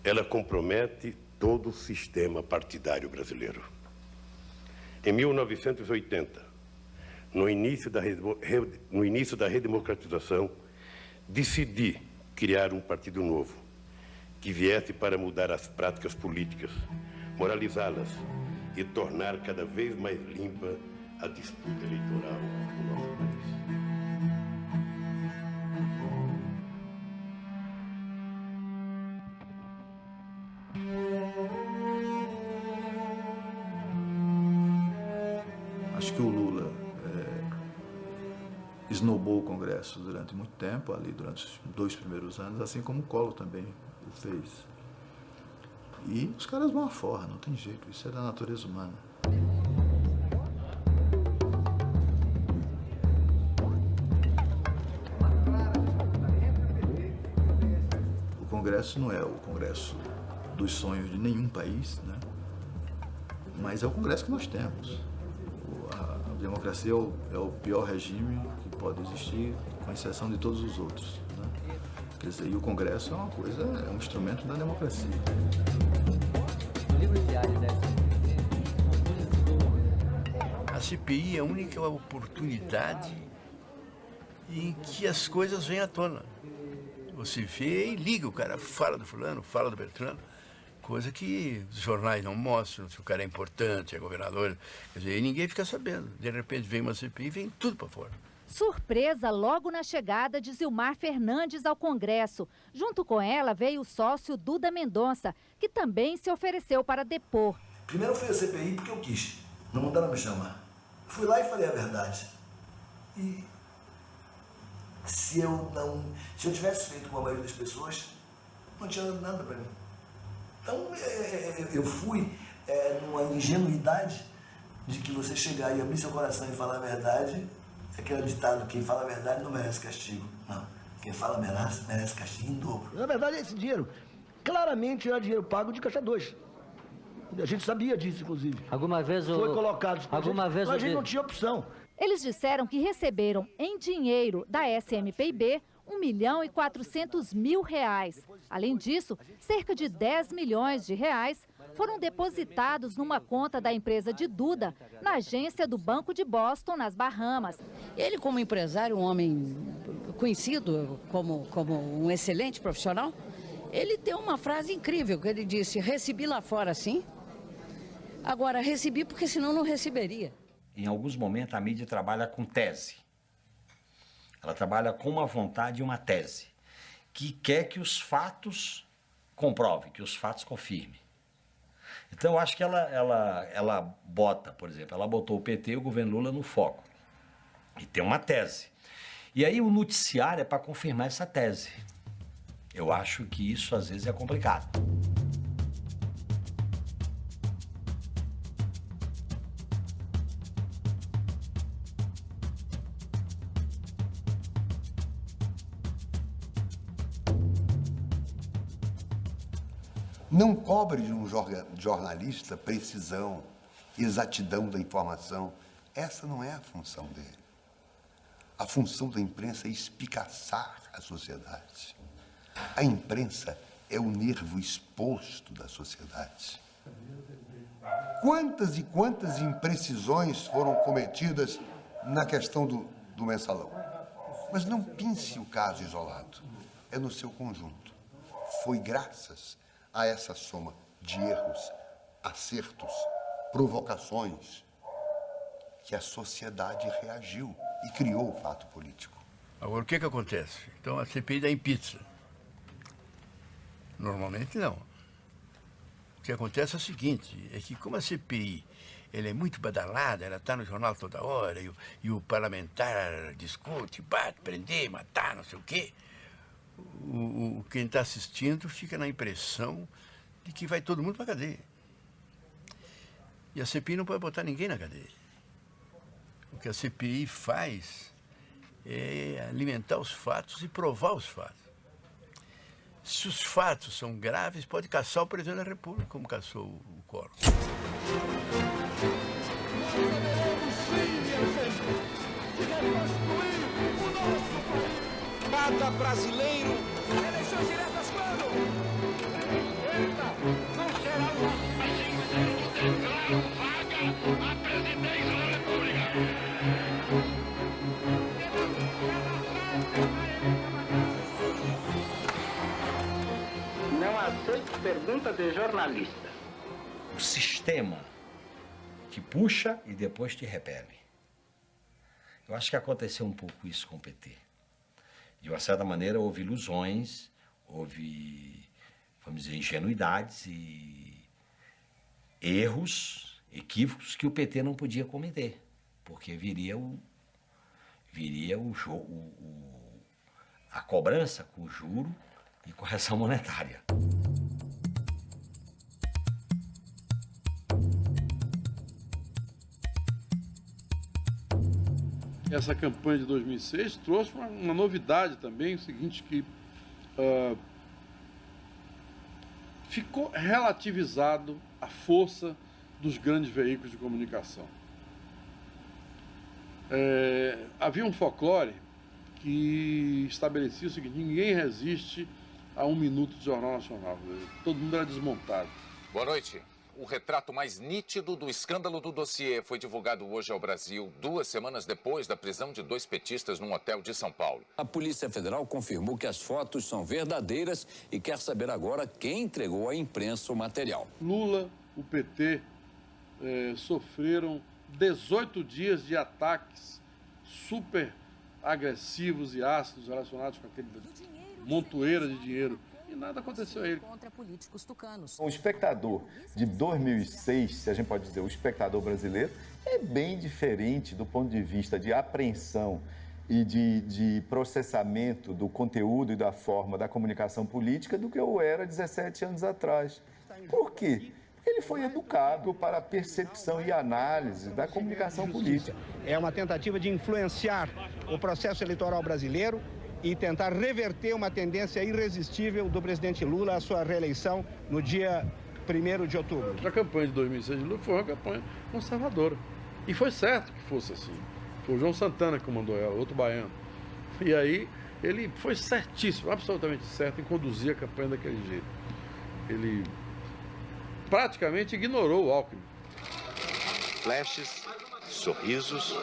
Ela compromete todo o sistema partidário brasileiro. Em 1980, no início da redemocratização, decidi criar um partido novo, que viesse para mudar as práticas políticas, moralizá-las e tornar cada vez mais limpa a disputa eleitoral do nosso país. Acho que o Lula esnobou o Congresso durante muito tempo, ali durante os 2 primeiros anos, assim como o Collor também o fez. E os caras vão afora, não tem jeito, isso é da natureza humana. O Congresso não é o Congresso dos sonhos de nenhum país, né? Mas é o Congresso que nós temos. A democracia é o pior regime que pode existir, com exceção de todos os outros, né? Quer dizer, e o Congresso é uma coisa, é um instrumento da democracia. A CPI é a única oportunidade em que as coisas vêm à tona. Você vê e liga, o cara fala do fulano, fala do Beltrano, coisa que os jornais não mostram, se o cara é importante, é governador, quer dizer, e ninguém fica sabendo. De repente vem uma CPI e vem tudo para fora. Surpresa logo na chegada de Zilmar Fernandes ao Congresso. Junto com ela veio o sócio Duda Mendonça, que também se ofereceu para depor. Primeiro foi a CPI porque eu quis, não mandaram me chamar. Fui lá e falei a verdade. E se eu tivesse feito com a maioria das pessoas, não tinha nada para mim. Então eu fui numa ingenuidade de que você chegar e abrir seu coração e falar a verdade. Aquele ditado, quem fala a verdade não merece castigo. Não, quem fala merece castigo em dobro. Na verdade, esse dinheiro claramente era dinheiro pago de Caixa 2. A gente sabia disso, inclusive. Alguma vez foi colocado. Mas a gente não tinha opção. Eles disseram que receberam em dinheiro da SMPIB R$1.400.000. Além disso, cerca de 10 milhões de reais foram depositados numa conta da empresa de Duda, na agência do Banco de Boston, nas Bahamas. Ele, como empresário, um homem conhecido como um excelente profissional, ele tem uma frase incrível, que ele disse, recebi lá fora sim, agora recebi porque senão não receberia. Em alguns momentos a mídia trabalha com tese. Ela trabalha com uma vontade e uma tese, que quer que os fatos comprovem, que os fatos confirmem. Então, eu acho que ela bota, por exemplo, ela botou o PT e o governo Lula no foco. E tem uma tese. E aí o noticiário é para confirmar essa tese. Eu acho que isso, às vezes, é complicado. Não cobre de um jornalista precisão, exatidão da informação. Essa não é a função dele. A função da imprensa é espicaçar a sociedade. A imprensa é o nervo exposto da sociedade. Quantas e quantas imprecisões foram cometidas na questão do mensalão? Mas não pense o caso isolado. É no seu conjunto. Foi graças a essa soma de erros, acertos, provocações, que a sociedade reagiu e criou o fato político. Agora, o que acontece? Então, a CPI dá em pizza. Normalmente, não. O que acontece é o seguinte, é que como a CPI ela é muito badalada, ela está no jornal toda hora, e o parlamentar discute, bate, prender, matar, não sei o quê, quem está assistindo fica na impressão de que vai todo mundo para a cadeia. E a CPI não pode botar ninguém na cadeia. O que a CPI faz é alimentar os fatos e provar os fatos. Se os fatos são graves, pode caçar o presidente da República, como caçou o Collor. Cada brasileiro. Eleições diretas quando? Não será o declaro vaga a presidência da República. Não aceito pergunta de jornalista. O sistema que puxa e depois te repele. Eu acho que aconteceu um pouco isso com o PT. De uma certa maneira, houve ilusões, houve, vamos dizer, ingenuidades e erros, equívocos que o PT não podia cometer, porque viria o jogo, a cobrança com juro e correção monetária. Essa campanha de 2006 trouxe uma novidade também, o seguinte, que ficou relativizado a força dos grandes veículos de comunicação. Havia um folclore que estabelecia o seguinte: ninguém resiste a 1 minuto de Jornal Nacional, todo mundo era desmontado. Boa noite. O retrato mais nítido do escândalo do dossiê foi divulgado hoje ao Brasil, 2 semanas depois da prisão de 2 petistas num hotel de São Paulo. A Polícia Federal confirmou que as fotos são verdadeiras e quer saber agora quem entregou à imprensa o material. Lula, o PT, sofreram 18 dias de ataques super agressivos e ácidos relacionados com aquele montoeira de dinheiro. E nada aconteceu a ele. Contra políticos tucanos. O espectador de 2006, se a gente pode dizer, o espectador brasileiro, é bem diferente do ponto de vista de apreensão e de processamento do conteúdo e da forma da comunicação política do que eu era 17 anos atrás. Por quê? Porque ele foi educado para a percepção e análise da comunicação política. É uma tentativa de influenciar o processo eleitoral brasileiro e tentar reverter uma tendência irresistível do presidente Lula à sua reeleição no dia 1º de outubro. A campanha de 2006 de Lula foi uma campanha conservadora. E foi certo que fosse assim. Foi o João Santana que comandou ela, outro baiano. E aí ele foi certíssimo, absolutamente certo em conduzir a campanha daquele jeito. Ele praticamente ignorou o Alckmin. Flashes, sorrisos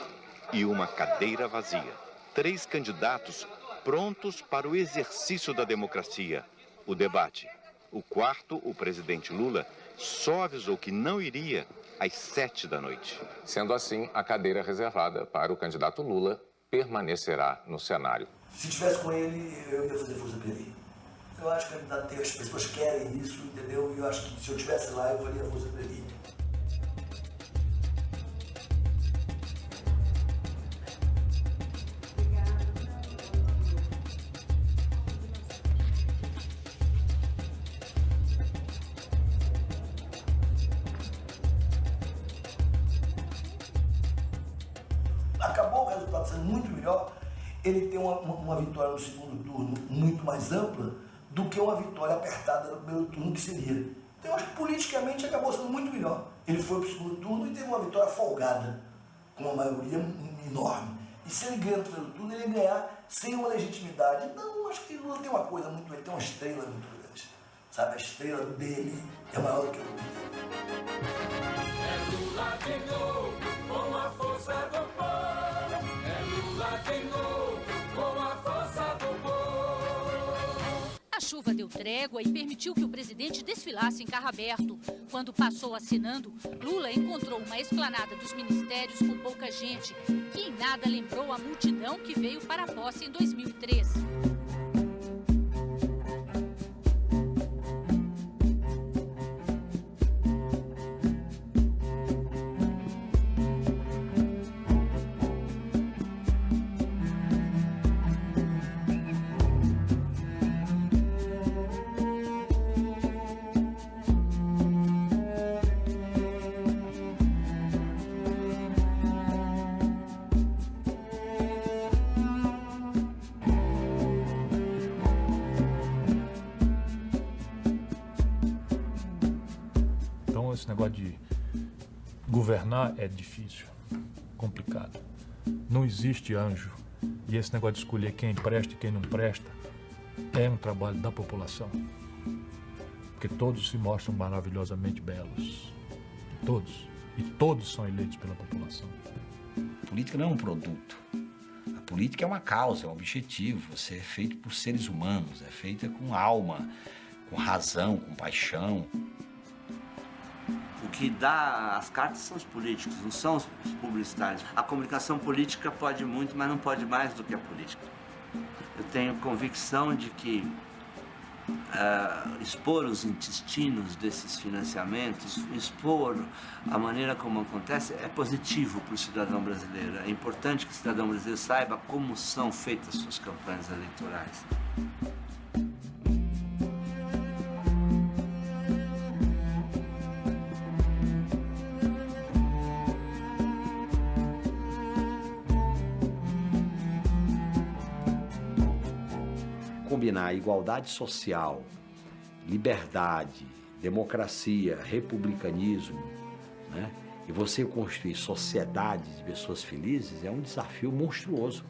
e uma cadeira vazia. 3 candidatos prontos para o exercício da democracia, o debate. O quarto, o presidente Lula, só avisou que não iria às 7 da noite. Sendo assim, a cadeira reservada para o candidato Lula permanecerá no cenário. Se estivesse com ele, eu ia fazer força para ele. Eu acho que as pessoas querem isso, entendeu? E eu acho que se eu estivesse lá, eu faria força para ele. Acabou o resultado sendo muito melhor, ele tem uma vitória no segundo turno muito mais ampla do que uma vitória apertada no primeiro turno que seria. Então eu acho que politicamente acabou sendo muito melhor. Ele foi para o segundo turno e teve uma vitória folgada, com uma maioria enorme. E se ele ganha no primeiro turno, ele ia ganhar sem uma legitimidade. Não, acho que Lula tem uma coisa muito, ele tem uma estrela muito grande. Sabe, a estrela dele é maior do que o dele. É Lula de novo, com a força do povo. É Lula de novo, com a força do povo. A chuva deu trégua e permitiu que o presidente desfilasse em carro aberto. Quando passou assinando, Lula encontrou uma esplanada dos ministérios com pouca gente, que em nada lembrou a multidão que veio para a posse em 2003. Esse negócio de governar é difícil, complicado. Não existe anjo. E esse negócio de escolher quem presta e quem não presta é um trabalho da população. Porque todos se mostram maravilhosamente belos. Todos. E todos são eleitos pela população. A política não é um produto. A política é uma causa, é um objetivo. Você é feito por seres humanos, é feita com alma, com razão, com paixão. O que dá as cartas são os políticos, não são os publicitários. A comunicação política pode muito, mas não pode mais do que a política. Eu tenho convicção de que expor os intestinos desses financiamentos, expor a maneira como acontece, é positivo para o cidadão brasileiro. É importante que o cidadão brasileiro saiba como são feitas suas campanhas eleitorais. Combinar igualdade social, liberdade, democracia, republicanismo, né? E você construir sociedades de pessoas felizes é um desafio monstruoso.